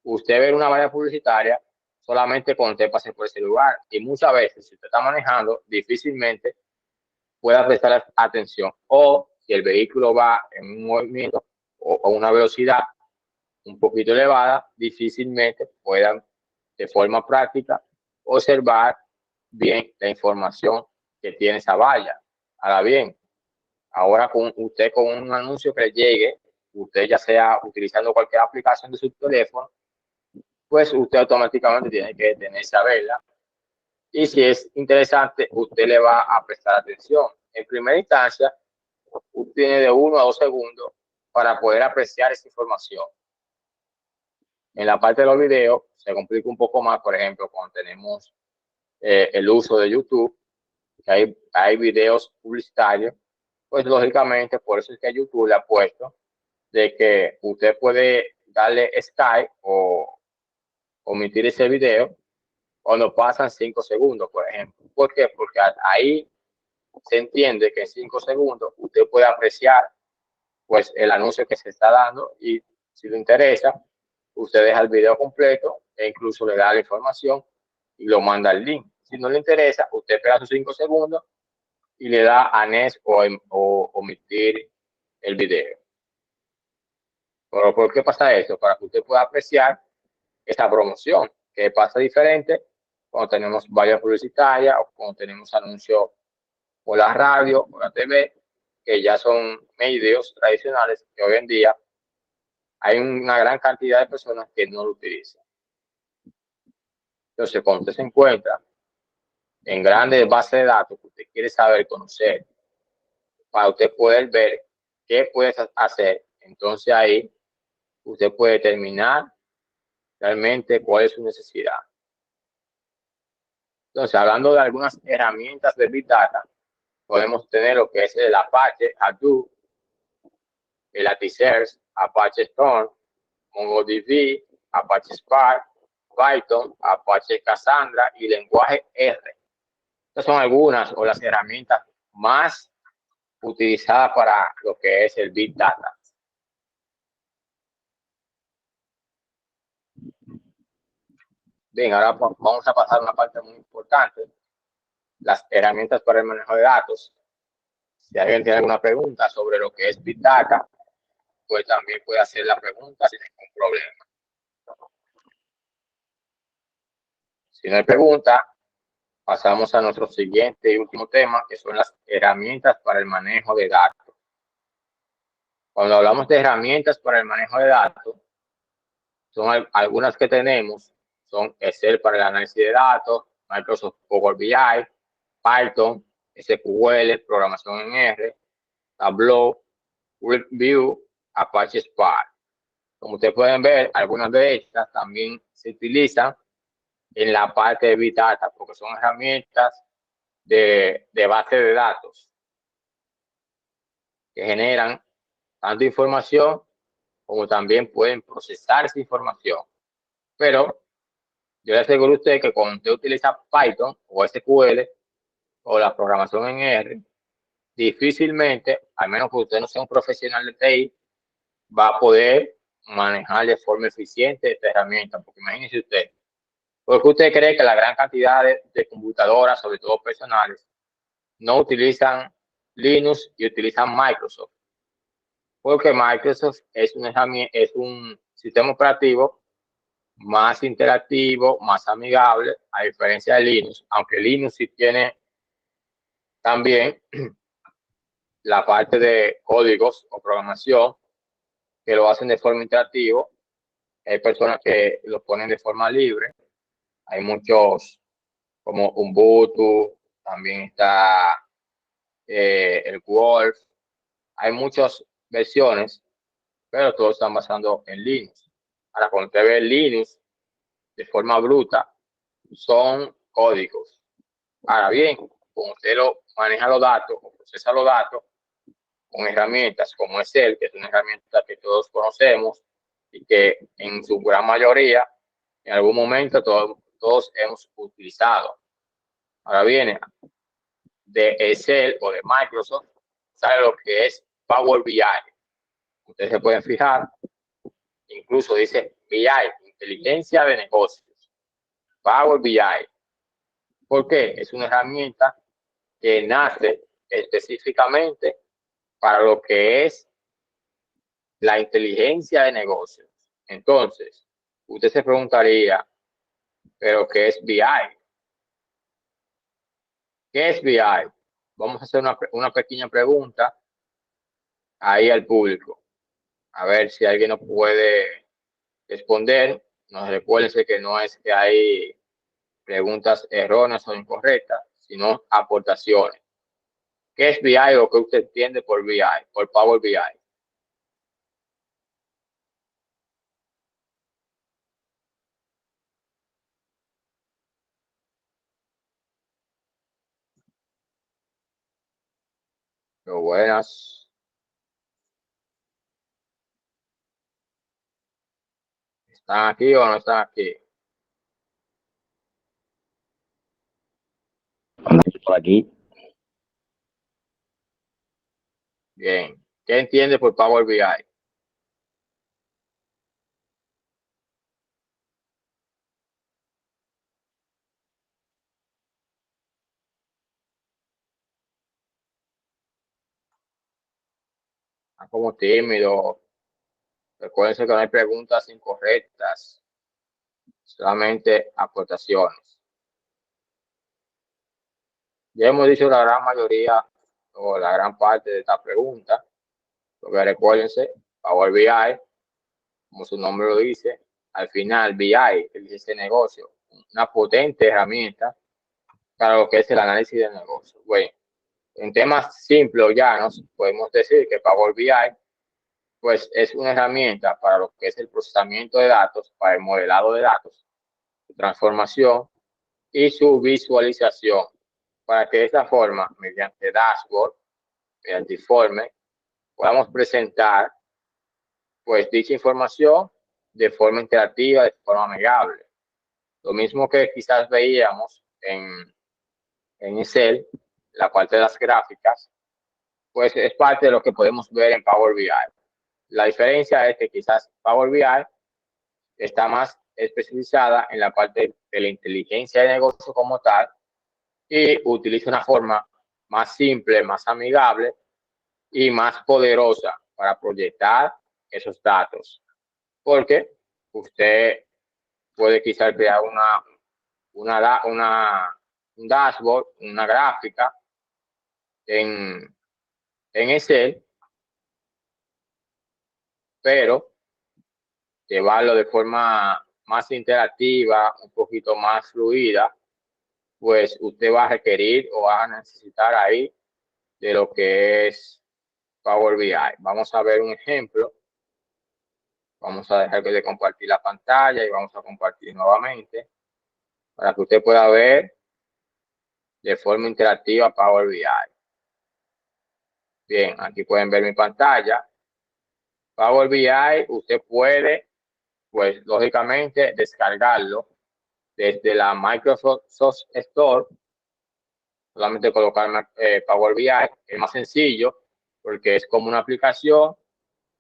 Usted ve una valla publicitaria solamente cuando usted pase por ese lugar, y muchas veces, si usted está manejando, difícilmente pueda prestar atención, o si el vehículo va en un movimiento o a una velocidad un poquito elevada, difícilmente puedan de forma práctica observar bien la información que tiene esa valla. Ahora bien, ahora con un anuncio que le llegue, usted ya sea utilizando cualquier aplicación de su teléfono, pues usted automáticamente tiene que detenerse a verla. Y si es interesante, usted le va a prestar atención. En primera instancia, usted tiene de 1 a 2 segundos para poder apreciar esa información. En la parte de los videos se complica un poco más, por ejemplo, cuando tenemos el uso de YouTube, que hay videos publicitarios, pues lógicamente por eso es que YouTube le ha puesto de que usted puede darle Skype o omitir ese video cuando pasan 5 segundos, por ejemplo. ¿Por qué? Porque ahí se entiende que en 5 segundos usted puede apreciar pues el anuncio que se está dando y si le interesa, usted deja el video completo e incluso le da la información y lo manda al link. Si no le interesa, usted espera sus 5 segundos y le da a next o omitir el video. Pero ¿por qué pasa eso? Para que usted pueda apreciar esta promoción, que pasa diferente cuando tenemos vallas publicitarias o cuando tenemos anuncios por la radio o la TV, que ya son medios tradicionales que hoy en día hay una gran cantidad de personas que no lo utilizan. Entonces, cuando usted se encuentra en grandes bases de datos que usted quiere saber, conocer, para usted poder ver qué puede hacer, entonces ahí usted puede determinar realmente cuál es su necesidad. Entonces, hablando de algunas herramientas de Big Data, podemos tener lo que es el Apache Hadoop, el Elasticsearch, Apache Storm, MongoDB, Apache Spark, Python, Apache Cassandra y lenguaje R. Estas son algunas o las herramientas más utilizadas para lo que es el Big Data. Bien, ahora vamos a pasar a una parte muy importante, las herramientas para el manejo de datos. Si alguien tiene alguna pregunta sobre lo que es Big Data, pues también puede hacer la pregunta sin ningún problema. Si no hay pregunta, pasamos a nuestro siguiente y último tema, que son las herramientas para el manejo de datos. Cuando hablamos de herramientas para el manejo de datos, son algunas que tenemos, son Excel para el análisis de datos, Microsoft Power BI, Python, SQL, programación en R, Tableau, QuickView, Apache Spark. Como ustedes pueden ver, algunas de estas también se utilizan en la parte de Big Data, porque son herramientas de base de datos que generan tanto información como también pueden procesar esa información. Pero yo le aseguro a usted que cuando usted utiliza Python o SQL o la programación en R, difícilmente, al menos que usted no sea un profesional de TI, va a poder manejar de forma eficiente esta herramienta. Porque imagínese usted, porque usted cree que la gran cantidad de computadoras, sobre todo personales, no utilizan Linux y utilizan Microsoft. Porque Microsoft es un sistema operativo más interactivo, más amigable, a diferencia de Linux, aunque Linux sí tiene también la parte de códigos o programación que lo hacen de forma interactiva. Hay personas que lo ponen de forma libre. Hay muchos como Ubuntu, también está el Wolf. Hay muchas versiones, pero todos están basando en Linux. Ahora, cuando usted ve Linux de forma bruta, son códigos. Ahora bien, cuando usted lo maneja los datos o procesa los datos con herramientas como Excel, que es una herramienta que todos conocemos y que en su gran mayoría, en algún momento todos hemos utilizado. Ahora viene de Excel o de Microsoft, sale lo que es Power BI. Ustedes se pueden fijar, incluso dice BI, inteligencia de negocios. Power BI. ¿Por qué? Es una herramienta que nace específicamente para lo que es la inteligencia de negocios. Entonces, usted se preguntaría, ¿pero qué es BI? ¿Qué es BI? Vamos a hacer una pequeña pregunta ahí al público. A ver si alguien nos puede responder. Nos recuerden que no es que hay preguntas erróneas o incorrectas, sino aportaciones. ¿Qué es BI o qué usted entiende por BI, por Power BI? Pero buenas. ¿Están aquí o no están aquí? Por aquí. Bien. ¿Qué entiende por Power BI? como tímido. Recuerden que no hay preguntas incorrectas, solamente aportaciones. Ya hemos dicho la gran mayoría o la gran parte de esta pregunta, porque recuérdense, Power BI, como su nombre lo dice, al final BI, que dice ese negocio, una potente herramienta para lo que es el análisis del negocio. Bueno, en temas simples o llanos, podemos decir que Power BI pues es una herramienta para lo que es el procesamiento de datos, para el modelado de datos, su transformación y su visualización, para que de esta forma, mediante dashboard, mediante informe, podamos presentar pues dicha información de forma interactiva, de forma amigable. Lo mismo que quizás veíamos en Excel, la parte de las gráficas, pues es parte de lo que podemos ver en Power BI. La diferencia es que quizás Power BI está más especializada en la parte de la inteligencia de negocio como tal y utiliza una forma más simple, más amigable y más poderosa para proyectar esos datos. Porque usted puede quizás crear un dashboard, una gráfica en Excel, pero llevarlo de forma más interactiva, un poquito más fluida, pues usted va a requerir o va a necesitar ahí de lo que es Power BI. Vamos a ver un ejemplo. Vamos a dejar de compartir la pantalla y vamos a compartir nuevamente para que usted pueda ver de forma interactiva Power BI. Bien, aquí pueden ver mi pantalla. Power BI, usted puede, pues lógicamente, descargarlo desde la Microsoft Store. Solamente colocar Power BI, es más sencillo porque es como una aplicación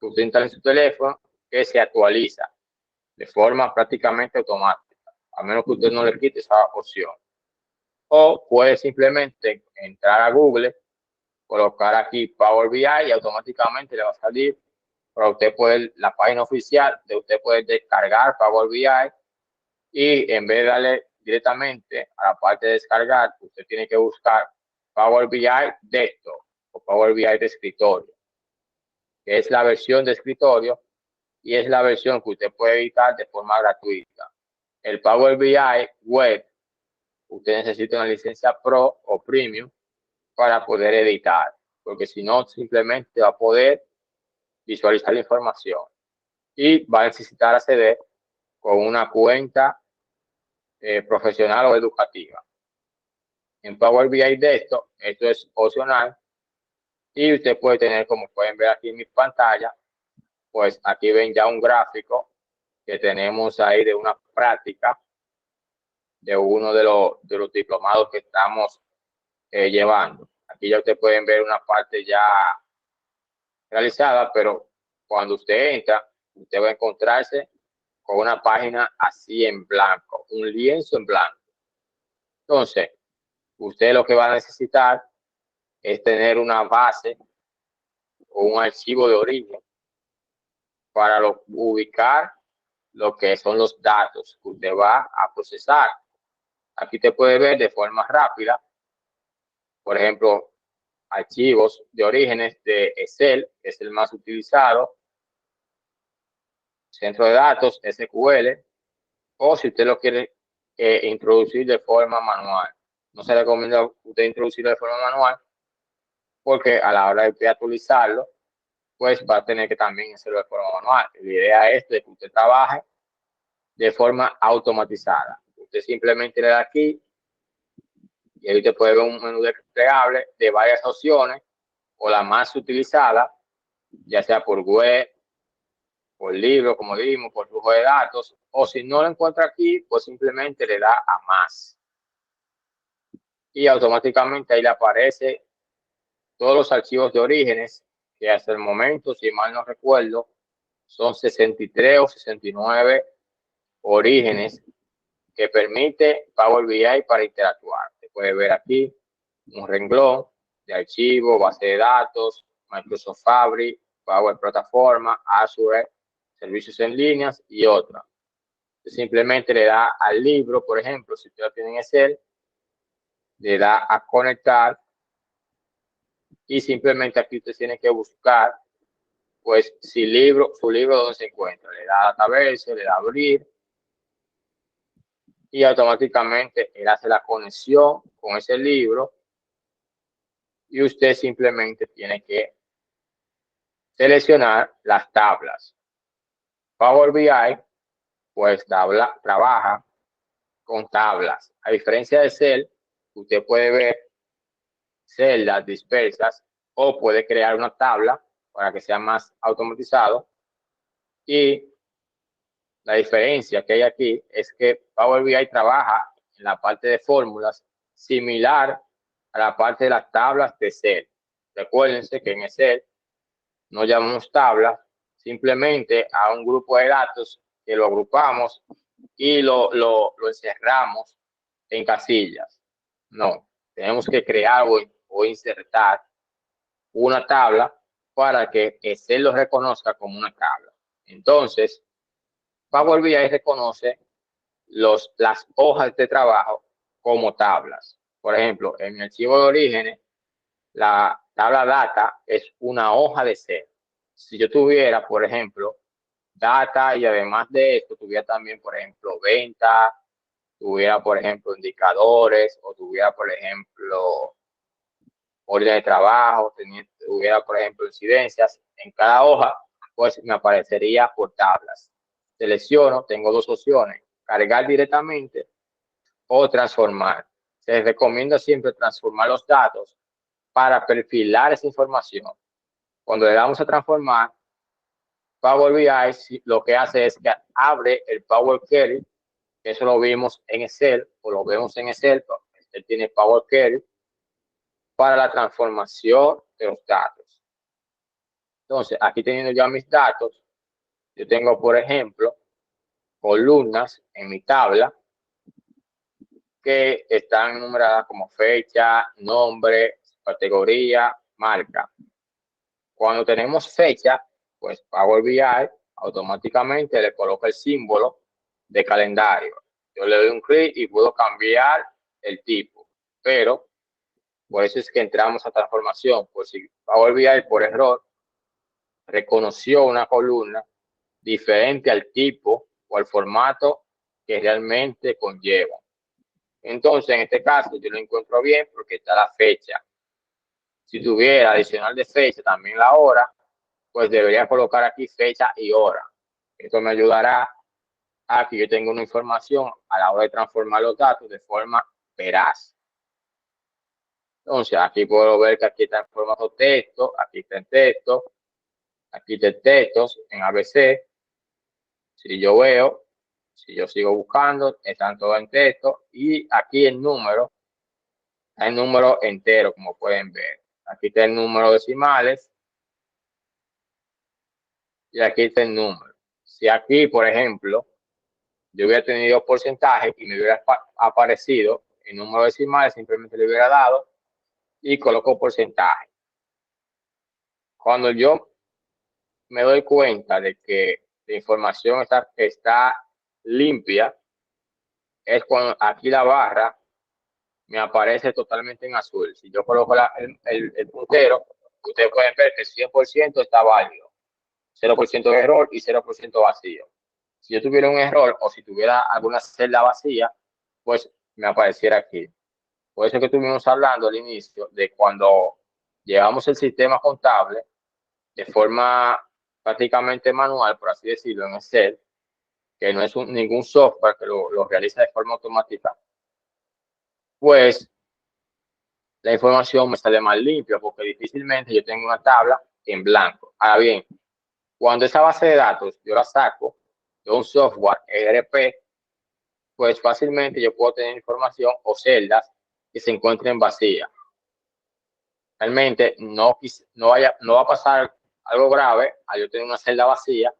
que usted instala en su teléfono que se actualiza de forma prácticamente automática, a menos que usted no le quite esa opción. O puede simplemente entrar a Google, colocar aquí Power BI y automáticamente le va a salir para usted poder, la página oficial de usted poder descargar Power BI y en vez de darle directamente a la parte de descargar, usted tiene que buscar Power BI Desktop o Power BI de escritorio, que es la versión de escritorio y es la versión que usted puede editar de forma gratuita. El Power BI Web, usted necesita una licencia Pro o Premium para poder editar, porque si no, simplemente va a poder visualizar la información y va a necesitar acceder con una cuenta profesional o educativa. En Power BI Desktop, esto es opcional y usted puede tener, como pueden ver aquí en mi pantalla, pues aquí ven ya un gráfico que tenemos ahí de una práctica de uno de los diplomados que estamos llevando. Aquí ya ustedes pueden ver una parte ya realizada, pero cuando usted entra, usted va a encontrarse con una página así en blanco, un lienzo en blanco. Entonces, usted lo que va a necesitar es tener una base o un archivo de origen para ubicar lo que son los datos que usted va a procesar. Aquí te puede ver de forma rápida, por ejemplo, archivos de orígenes de Excel, que es el más utilizado, centro de datos, SQL, o si usted lo quiere introducir de forma manual. No se recomienda usted introducirlo de forma manual porque a la hora de actualizarlo, pues va a tener que también hacerlo de forma manual. La idea es de que usted trabaje de forma automatizada. Usted simplemente le da aquí y ahí usted puede ver un menú desplegable de varias opciones o la más utilizada, ya sea por web, por libro, como dijimos, por flujo de datos, o si no lo encuentra aquí, pues simplemente le da a más. Y automáticamente ahí le aparece todos los archivos de orígenes, que hasta el momento, si mal no recuerdo, son 63 o 69 orígenes que permite Power BI para interactuar. Se puede ver aquí un renglón de archivo, base de datos, Microsoft Fabric, Power Plataforma, Azure, servicios en líneas y otras. Simplemente le da al libro, por ejemplo, si usted lo tiene en Excel, le da a conectar y simplemente aquí usted tiene que buscar, pues, su libro donde se encuentra. Le da a Database, le da a abrir y automáticamente él hace la conexión con ese libro y usted simplemente tiene que seleccionar las tablas. Power BI, pues, trabaja con tablas. A diferencia de Excel, usted puede ver celdas dispersas o puede crear una tabla para que sea más automatizado. Y la diferencia que hay aquí es que Power BI trabaja en la parte de fórmulas similar a la parte de las tablas de Excel. Recuérdense que en Excel no llamamos tablas, simplemente a un grupo de datos que lo agrupamos y lo encerramos en casillas. No, tenemos que crear o insertar una tabla para que Excel lo reconozca como una tabla. Entonces, Power BI reconoce las hojas de trabajo como tablas. Por ejemplo, en mi archivo de orígenes, la tabla data es una hoja de Excel. Si yo tuviera, por ejemplo, data y además de esto, tuviera también, por ejemplo, venta, tuviera, por ejemplo, indicadores o tuviera, por ejemplo, orden de trabajo, tuviera, por ejemplo, incidencias en cada hoja, pues me aparecería por tablas. Selecciono, tengo dos opciones, cargar directamente o transformar. Se recomienda siempre transformar los datos para perfilar esa información. Cuando le damos a transformar, Power BI lo que hace es que abre el Power Query, que eso lo vimos en Excel o lo vemos en Excel. Él tiene Power Query para la transformación de los datos. Entonces, aquí teniendo ya mis datos, yo tengo, por ejemplo, columnas en mi tabla que están numeradas como fecha, nombre, categoría, marca. Cuando tenemos fecha, pues Power BI automáticamente le coloca el símbolo de calendario. Yo le doy un clic y puedo cambiar el tipo, pero por eso es que entramos a transformación. Pues si Power BI por error reconoció una columna diferente al tipo o al formato que realmente conlleva. Entonces, en este caso, yo lo encuentro bien porque está la fecha. Si tuviera adicional de fecha también la hora, pues debería colocar aquí fecha y hora. Esto me ayudará a que yo tenga una información a la hora de transformar los datos de forma veraz. Entonces, aquí puedo ver que aquí está en formato texto, aquí está en texto, aquí está en textos, en ABC. Si yo veo, si yo sigo buscando, están todos en texto y aquí el número, está el número entero, como pueden ver. Aquí está el número decimales y aquí está el número. Si aquí, por ejemplo, yo hubiera tenido porcentaje y me hubiera aparecido el número decimal, simplemente le hubiera dado y coloco porcentaje. Cuando yo me doy cuenta de que la información está limpia, es cuando aquí la barra me aparece totalmente en azul. Si yo coloco el puntero, ustedes pueden ver que el 100% está válido, 0% de error y 0% vacío. Si yo tuviera un error o si tuviera alguna celda vacía, pues me apareciera aquí. Por eso que estuvimos hablando al inicio de cuando llevamos el sistema contable de forma prácticamente manual, por así decirlo, en Excel, que no es ningún software que lo realiza de forma automática, pues la información me sale más limpia porque difícilmente yo tengo una tabla en blanco. Ahora bien, cuando esa base de datos yo la saco de un software ERP, pues fácilmente yo puedo tener información o celdas que se encuentren vacías. Realmente no va a pasar algo grave al yo tener una celda vacía,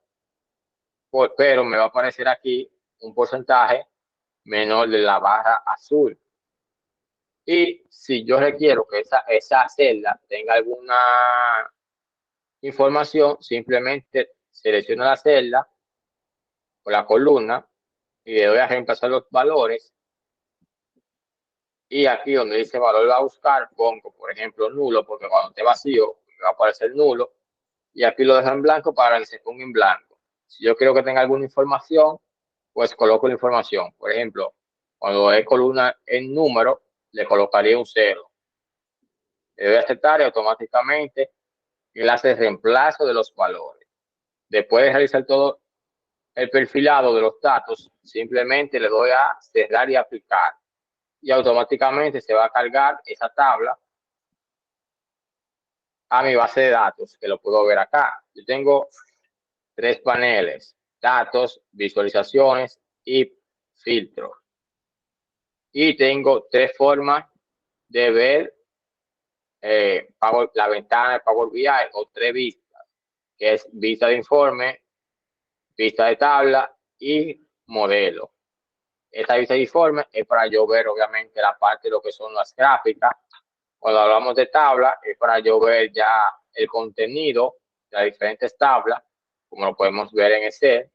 pero me va a aparecer aquí un porcentaje menor de la barra azul. Y si yo requiero que esa celda tenga información, simplemente selecciono la celda o la columna y le doy a reemplazar los valores. Y aquí donde dice valor a buscar, pongo, por ejemplo, nulo, porque cuando esté vacío va a aparecer nulo. Y aquí lo dejo en blanco para que se ponga en blanco. Si yo quiero que tenga alguna información, pues coloco la información. Por ejemplo, cuando es columna en número, le colocaría un 0. Le doy a aceptar y automáticamente él hace el reemplazo de los valores. Después de realizar todo el perfilado de los datos, simplemente le doy a cerrar y aplicar. Y automáticamente se va a cargar esa tabla a mi base de datos, que lo puedo ver acá. Yo tengo 3 paneles: datos, visualizaciones y filtros. Y tengo 3 formas de ver la ventana de Power BI, o 3 vistas, que es vista de informe, vista de tabla y modelo. Esta vista de informe es para yo ver obviamente la parte de lo que son las gráficas. Cuando hablamos de tabla es para yo ver ya el contenido de las diferentes tablas, como lo podemos ver en Excel.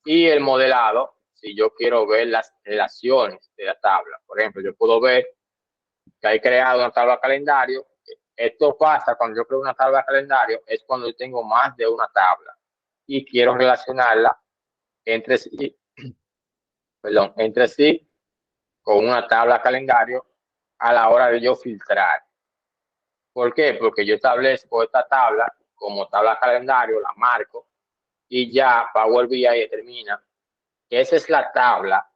Y el modelado, si yo quiero ver las relaciones de la tabla. Por ejemplo, yo puedo ver que hay creado una tabla calendario. Esto pasa cuando yo creo una tabla calendario, es cuando yo tengo más de una tabla y quiero relacionarla entre sí, entre sí con una tabla calendario a la hora de yo filtrar. ¿Por qué? Porque yo establezco esta tabla como tabla calendario, la marco y ya Power BI determina que esa es la tabla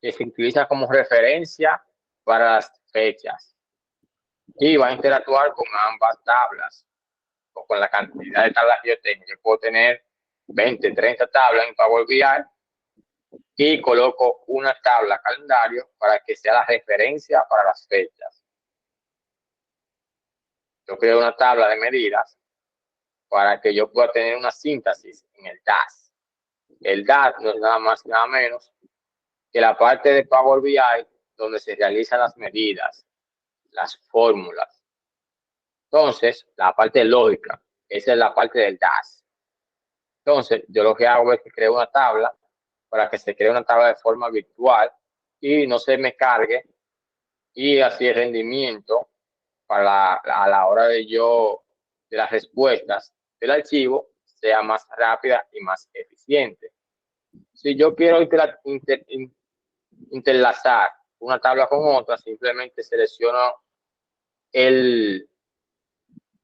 que se utiliza como referencia para las fechas y va a interactuar con ambas tablas o con la cantidad de tablas que yo tengo. Yo puedo tener 20, 30 tablas en Power BI y coloco una tabla calendario para que sea la referencia para las fechas. Yo creo una tabla de medidas para que yo pueda tener una síntesis en el DAS. El DAS no es nada más nada menos que la parte de Power BI donde se realizan las medidas, las fórmulas. Entonces, la parte lógica, esa es la parte del DAS. Entonces, yo lo que hago es que creo una tabla para que se cree una tabla de forma virtual y no se me cargue, y así el rendimiento para a la hora de las respuestas del archivo sea más rápida y más eficiente. Si yo quiero interlazar una tabla con otra, simplemente selecciono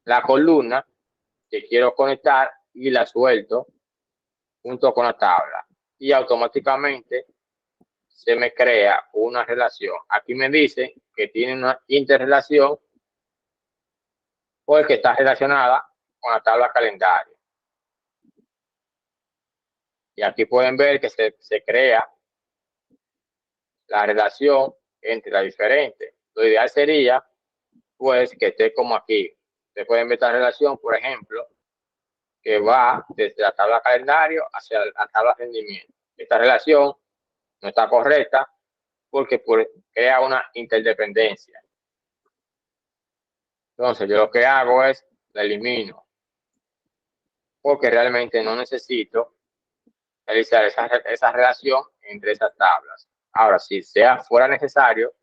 la columna que quiero conectar y la suelto junto con la tabla y automáticamente se me crea una relación. Aquí me dice que tiene una interrelación porque está relacionada con la tabla calendario. Y aquí pueden ver que se crea la relación entre las diferentes. Lo ideal sería pues que esté como aquí. Ustedes pueden ver esta relación, por ejemplo, que va desde la tabla calendario hacia la tabla rendimiento. Esta relación no está correcta porque crea una interdependencia. Entonces yo lo que hago es la elimino porque realmente no necesito realizar esa relación entre esas tablas. Ahora, si fuera necesario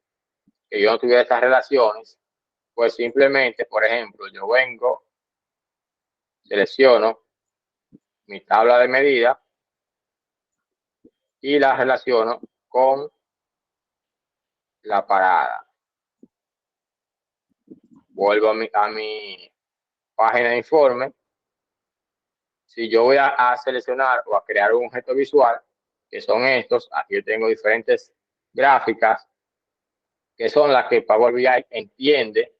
que yo no tuviera estas relaciones, pues simplemente, por ejemplo, yo vengo, selecciono mi tabla de medida y la relaciono con la parada. Vuelvo a mi página de informe. Si yo voy a seleccionar o a crear un objeto visual, que son estos, aquí yo tengo diferentes gráficas que son las que Power BI entiende,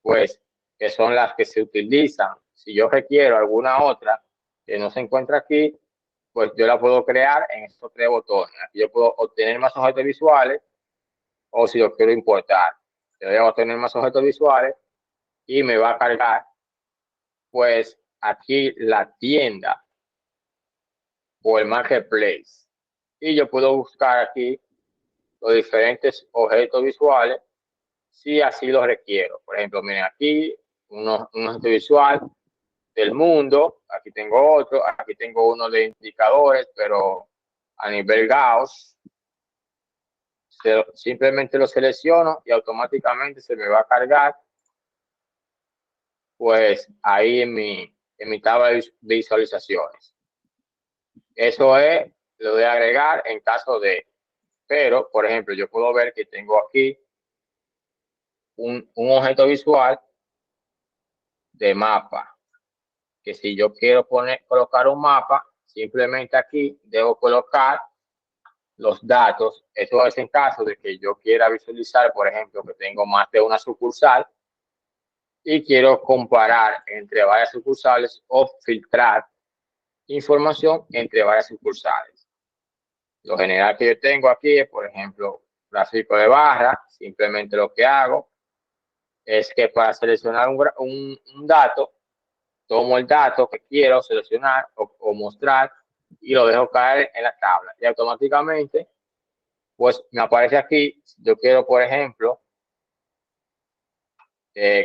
pues, que son las que se utilizan. Si yo requiero alguna otra que no se encuentra aquí, pues yo la puedo crear en estos 3 botones. Aquí yo puedo obtener más objetos visuales o si lo quiero importar. Yo voy a obtener más objetos visuales y me va a cargar pues aquí la tienda o el marketplace. Y yo puedo buscar aquí los diferentes objetos visuales si así lo requiero. Por ejemplo, miren aquí un objeto visual del mundo. Aquí tengo otro, aquí tengo uno de indicadores, pero a nivel Gauss. Simplemente lo selecciono y automáticamente se me va a cargar, pues ahí en mi tabla de visualizaciones. Eso es, lo de agregar en caso de, pero por ejemplo, yo puedo ver que tengo aquí un objeto visual de mapa, que si yo quiero colocar un mapa, simplemente aquí debo colocar los datos. Eso es en caso de que yo quiera visualizar, por ejemplo, que tengo más de una sucursal y quiero comparar entre varias sucursales o filtrar información entre varias sucursales. Lo general que yo tengo aquí es, por ejemplo, gráfico de barra. Simplemente lo que hago es que para seleccionar un dato, tomo el dato que quiero seleccionar o mostrar y lo dejo caer en la tabla. Y automáticamente, pues me aparece aquí. Yo quiero, por ejemplo,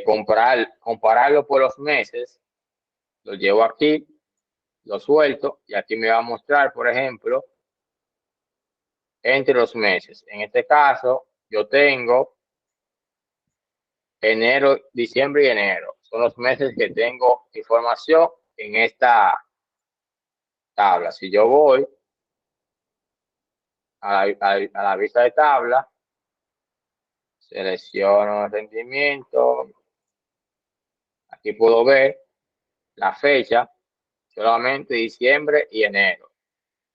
compararlo por los meses. Lo llevo aquí, lo suelto y aquí me va a mostrar, por ejemplo, entre los meses. En este caso, yo tengo enero, diciembre y enero. Son los meses que tengo información en esta tabla. Si yo voy a la vista de tabla, selecciono el rendimiento. Aquí puedo ver la fecha, solamente diciembre y enero.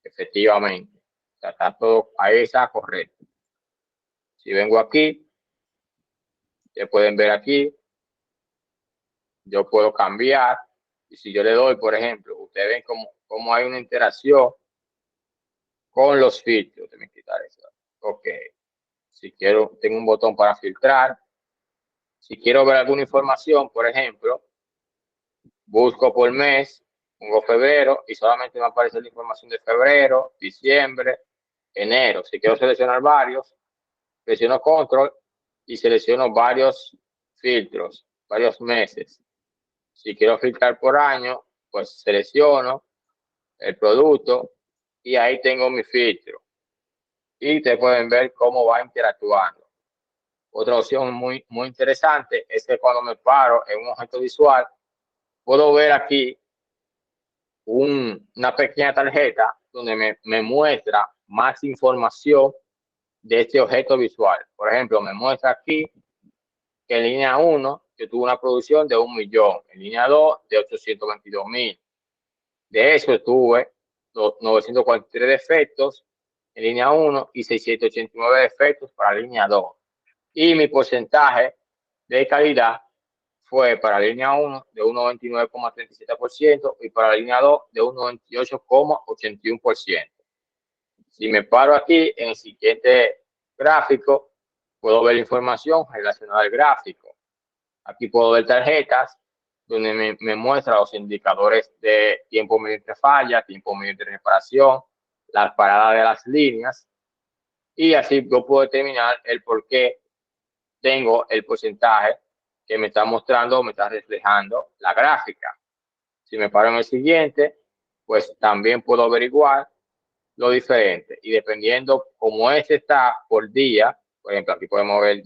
Efectivamente. O sea, está todo, ahí está correcto. Si vengo aquí, ustedes pueden ver aquí, yo puedo cambiar. Y si yo le doy, por ejemplo, ustedes ven cómo hay una interacción con los filtros. Déjenme quitar eso. Ok. Si quiero, tengo un botón para filtrar. Si quiero ver alguna información, por ejemplo, busco por mes, pongo febrero y solamente me aparece la información de febrero, diciembre, enero. Si quiero seleccionar varios, presiono control y selecciono varios filtros, varios meses. Si quiero filtrar por año, pues selecciono el producto y ahí tengo mi filtro. Y te pueden ver cómo va interactuando. Otra opción muy interesante es que cuando me paro en un objeto visual, puedo ver aquí una pequeña tarjeta donde me muestra más información de este objeto visual. Por ejemplo, me muestra aquí que en línea 1 yo tuve una producción de 1 millón, en línea 2 de 822,000. De eso tuve 943 defectos en línea 1 y 689 defectos para línea 2. Y mi porcentaje de calidad fue para la línea 1 de 1,29,37% y para la línea 2 de 1,28,81%. Si me paro aquí en el siguiente gráfico, puedo ver la información relacionada al gráfico. Aquí puedo ver tarjetas donde me muestra los indicadores de tiempo medio de falla, tiempo medio de reparación, las paradas de las líneas, y así yo puedo determinar el por qué tengo el porcentaje que me está mostrando o me está reflejando la gráfica. Si me paro en el siguiente, pues también puedo averiguar lo diferente. Y dependiendo cómo este está por día, por ejemplo, aquí podemos ver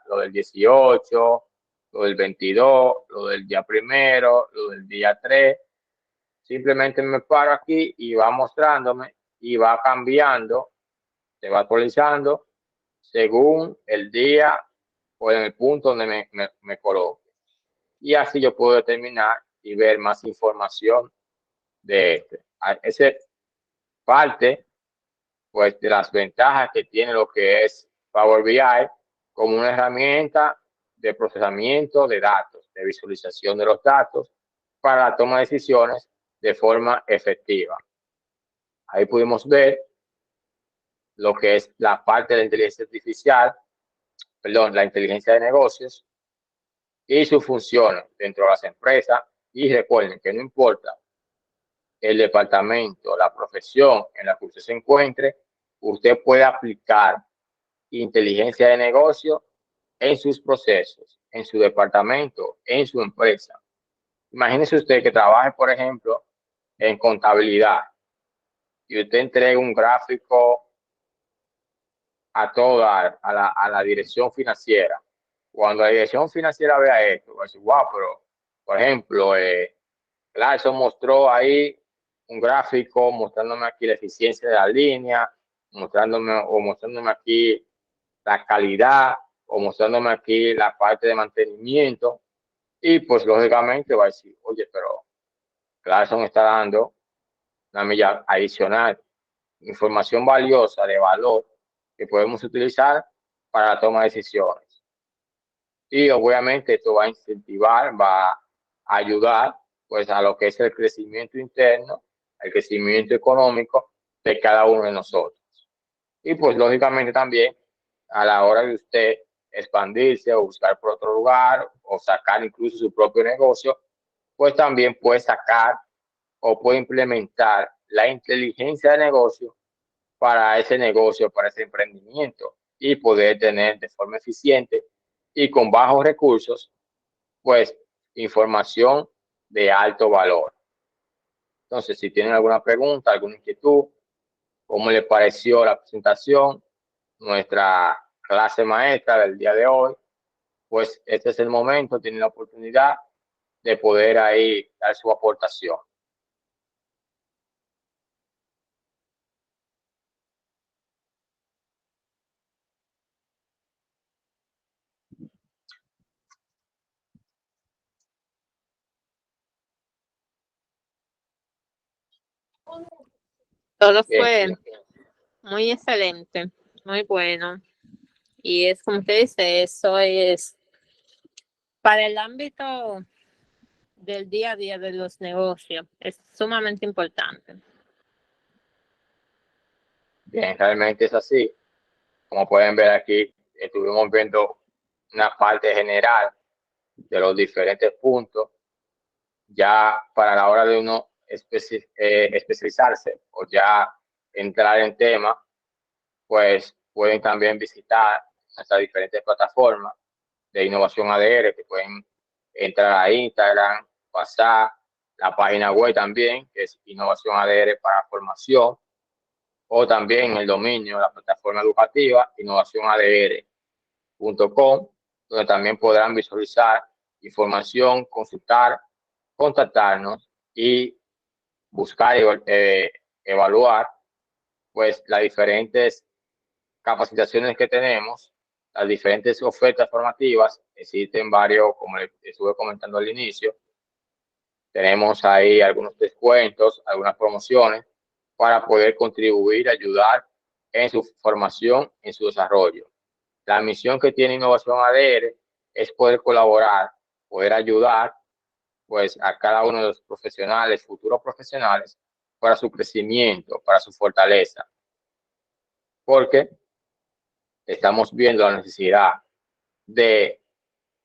lo del 18, lo del 22, lo del día primero, lo del día 3. Simplemente me paro aquí y va mostrándome y va cambiando, se va actualizando según el día o en el punto donde me coloque. Y así yo puedo determinar y ver más información de este. Esa parte, pues, de las ventajas que tiene lo que es Power BI como una herramienta de procesamiento de datos, de visualización de los datos para la toma de decisiones de forma efectiva. Ahí pudimos ver lo que es la parte de la inteligencia artificial, perdón, la inteligencia de negocios y sus funciones dentro de las empresas. Y recuerden que no importa el departamento, la profesión en la que usted se encuentre, usted puede aplicar inteligencia de negocio en sus procesos, en su departamento, en su empresa. Imagínese usted que trabaje, por ejemplo, en contabilidad y usted entrega un gráfico a la dirección financiera. Cuando la dirección financiera vea esto, va a decir, wow, pero, por ejemplo, Clarkson mostró ahí un gráfico mostrándome aquí la eficiencia de la línea, mostrándome aquí la calidad, o mostrándome aquí la parte de mantenimiento. Y pues lógicamente va a decir, oye, pero Clarkson está dando una milla adicional, información valiosa, de valor, que podemos utilizar para la toma de decisiones. Y obviamente esto va a incentivar, va a ayudar pues a lo que es el crecimiento interno, el crecimiento económico de cada uno de nosotros. Y pues lógicamente también a la hora de usted expandirse o buscar por otro lugar o sacar incluso su propio negocio, pues también puede sacar o puede implementar la inteligencia de negocio para ese negocio, para ese emprendimiento y poder tener de forma eficiente y con bajos recursos, pues información de alto valor. Entonces, si tienen alguna pregunta, alguna inquietud, cómo les pareció la presentación, nuestra clase maestra del día de hoy, pues este es el momento, tienen la oportunidad de poder ahí dar su aportación. Todo Bien, fue muy excelente, muy bueno. Y es como usted dice, eso es para el ámbito del día a día de los negocios, es sumamente importante. bien, realmente es así. Como pueden ver aquí, estuvimos viendo una parte general de los diferentes puntos. Ya para la hora de uno especializarse o ya entrar en tema, pues pueden también visitar nuestras diferentes plataformas de innovación ADR, que pueden entrar a Instagram, WhatsApp, la página web también, que es Innovación ADR para Formación, o también el dominio, la plataforma educativa, innovacionadr.com, donde también podrán visualizar información, consultar, contactarnos y buscar evaluar pues las diferentes capacitaciones que tenemos, las diferentes ofertas formativas. Existen varios, como les estuve comentando al inicio, tenemos ahí algunos descuentos, algunas promociones para poder contribuir, ayudar en su formación, en su desarrollo. La misión que tiene Innovación ADR es poder colaborar, poder ayudar pues a cada uno de los profesionales, futuros profesionales, para su crecimiento, para su fortaleza, porque estamos viendo la necesidad de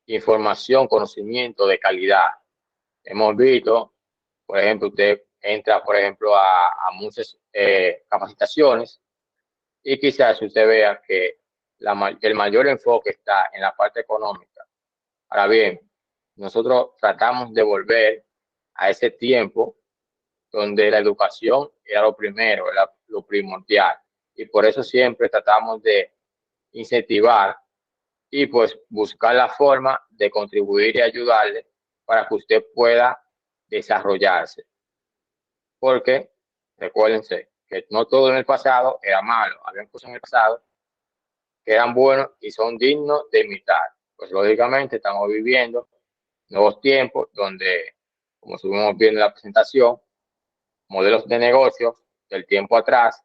información, conocimiento de calidad. Hemos visto, por ejemplo, usted entra, por ejemplo, a muchas capacitaciones y quizás usted vea que el mayor enfoque está en la parte económica. Ahora bien, nosotros tratamos de volver a ese tiempo donde la educación era lo primero, era lo primordial. Y por eso siempre tratamos de incentivar y pues buscar la forma de contribuir y ayudarle para que usted pueda desarrollarse. Porque recuérdense que no todo en el pasado era malo, había cosas en el pasado que eran buenos y son dignos de imitar. Pues lógicamente estamos viviendo nuevos tiempos donde, como estuvimos viendo en la presentación, modelos de negocio del tiempo atrás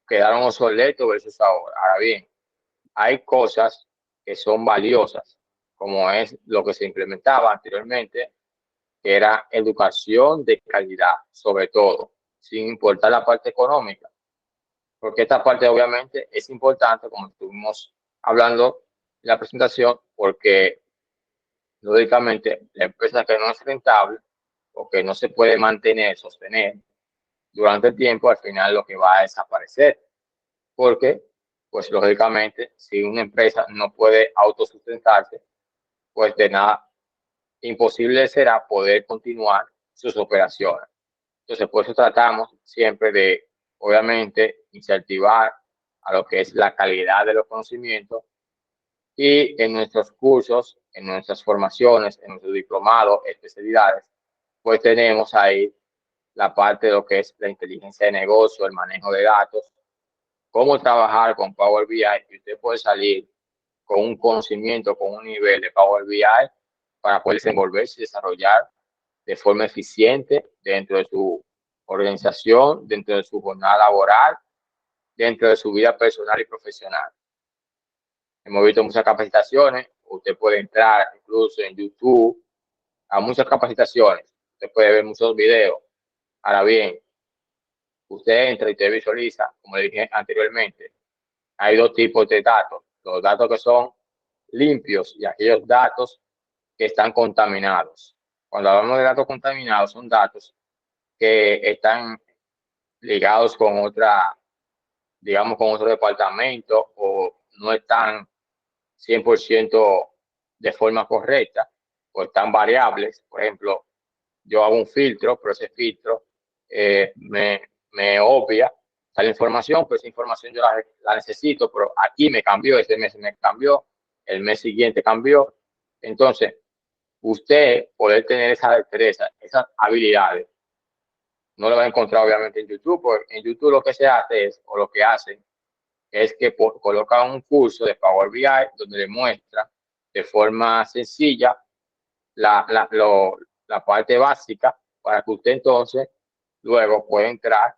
quedaron obsoletos versus ahora. Ahora bien, hay cosas que son valiosas, como es lo que se implementaba anteriormente, que era educación de calidad, sobre todo, sin importar la parte económica, porque esta parte obviamente es importante, como estuvimos hablando en la presentación, porque lógicamente la empresa que no es rentable o que no se puede mantener, sostener durante el tiempo, al final lo que va a desaparecer, porque pues lógicamente si una empresa no puede autosustentarse, pues de nada imposible será poder continuar sus operaciones. Entonces, por eso tratamos siempre de, obviamente, incentivar a lo que es la calidad de los conocimientos, y en nuestros cursos, en nuestras formaciones, en nuestros diplomados, especialidades, pues tenemos ahí la parte de lo que es la inteligencia de negocio, el manejo de datos, cómo trabajar con Power BI, y usted puede salir con un conocimiento, con un nivel de Power BI para poder desenvolverse y desarrollar de forma eficiente dentro de su organización, dentro de su jornada laboral, dentro de su vida personal y profesional. Hemos visto muchas capacitaciones, usted puede entrar incluso en YouTube a muchas capacitaciones, usted puede ver muchos videos. Ahora bien, usted entra y te visualiza, como le dije anteriormente, hay dos tipos de datos, los datos que son limpios y aquellos datos que están contaminados. Cuando hablamos de datos contaminados, son datos que están ligados con otra, digamos, con otro departamento, o no están 100% de forma correcta, o están variables. Por ejemplo, yo hago un filtro, pero ese filtro me obvia la información, pues esa información yo la necesito, pero aquí me cambió, este mes me cambió, el mes siguiente cambió. Entonces, usted poder tener esa destreza, esas habilidades, no lo va a encontrar obviamente en YouTube, porque en YouTube lo que se hace es, o lo que hacen, es que coloca un curso de Power BI donde le muestra de forma sencilla la parte básica, para que usted entonces luego pueda entrar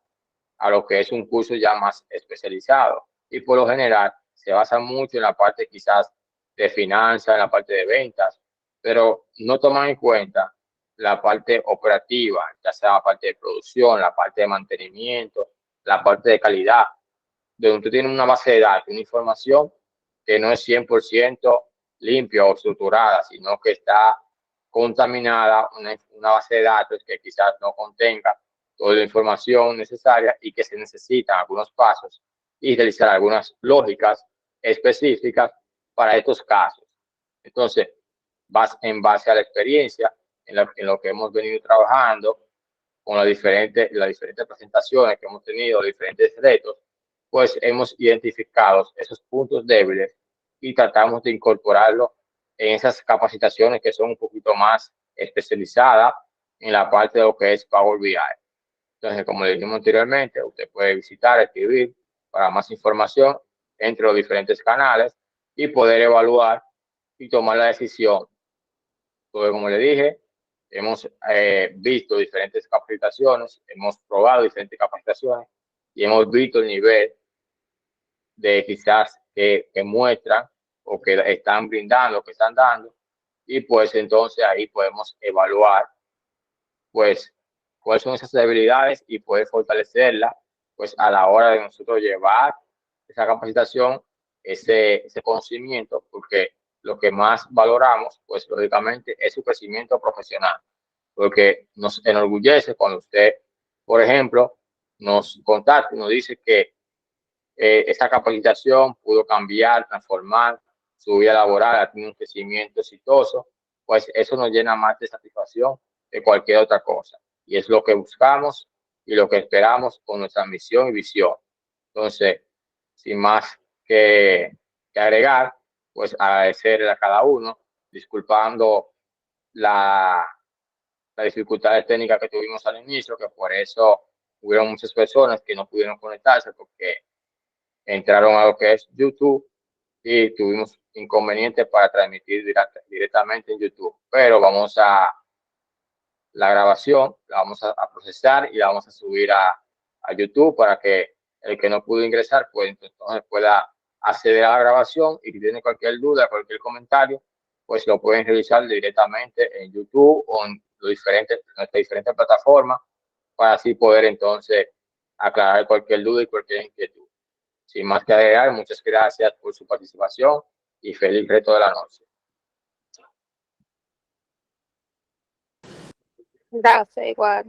a lo que es un curso ya más especializado. Y por lo general se basa mucho en la parte quizás de finanzas, en la parte de ventas, pero no toman en cuenta la parte operativa, ya sea la parte de producción, la parte de mantenimiento, la parte de calidad, donde usted tiene una base de datos, una información que no es 100% limpia o estructurada, sino que está contaminada, una base de datos que quizás no contenga toda la información necesaria y que se necesitan algunos pasos y realizar algunas lógicas específicas para estos casos. Entonces, en base a la experiencia, en lo que hemos venido trabajando, con las diferentes presentaciones que hemos tenido, diferentes retos, pues hemos identificado esos puntos débiles y tratamos de incorporarlo en esas capacitaciones que son un poquito más especializadas en la parte de lo que es Power BI. Entonces, como le dijimos anteriormente, usted puede visitar, escribir para más información entre los diferentes canales y poder evaluar y tomar la decisión. Entonces, como le dije, hemos visto diferentes capacitaciones, hemos probado diferentes capacitaciones y hemos visto el nivel de quizás que muestran o que están brindando, que están dando, y pues entonces ahí podemos evaluar pues cuáles son esas debilidades y poder fortalecerlas pues a la hora de nosotros llevar esa capacitación, ese conocimiento, porque lo que más valoramos pues lógicamente es su crecimiento profesional, porque nos enorgullece cuando usted, por ejemplo, nos contacta y nos dice que esta capacitación pudo cambiar, transformar su vida laboral, ha tenido un crecimiento exitoso, pues eso nos llena más de satisfacción que cualquier otra cosa. Y es lo que buscamos y lo que esperamos con nuestra misión y visión. Entonces, sin más que agregar, pues agradecerle a cada uno, disculpando la dificultades técnicas que tuvimos al inicio, que por eso hubieron muchas personas que no pudieron conectarse porque entraron a lo que es YouTube y tuvimos inconvenientes para transmitir directamente en YouTube. Pero vamos a la grabación, la vamos a procesar y la vamos a subir a YouTube para que el que no pudo ingresar, pues entonces pueda acceder a la grabación, y si tiene cualquier duda, cualquier comentario, pues lo pueden realizar directamente en YouTube o en nuestras diferentes plataformas, para así poder entonces aclarar cualquier duda y cualquier inquietud. Sin más que agregar, muchas gracias por su participación y feliz resto de la noche. Gracias, igual.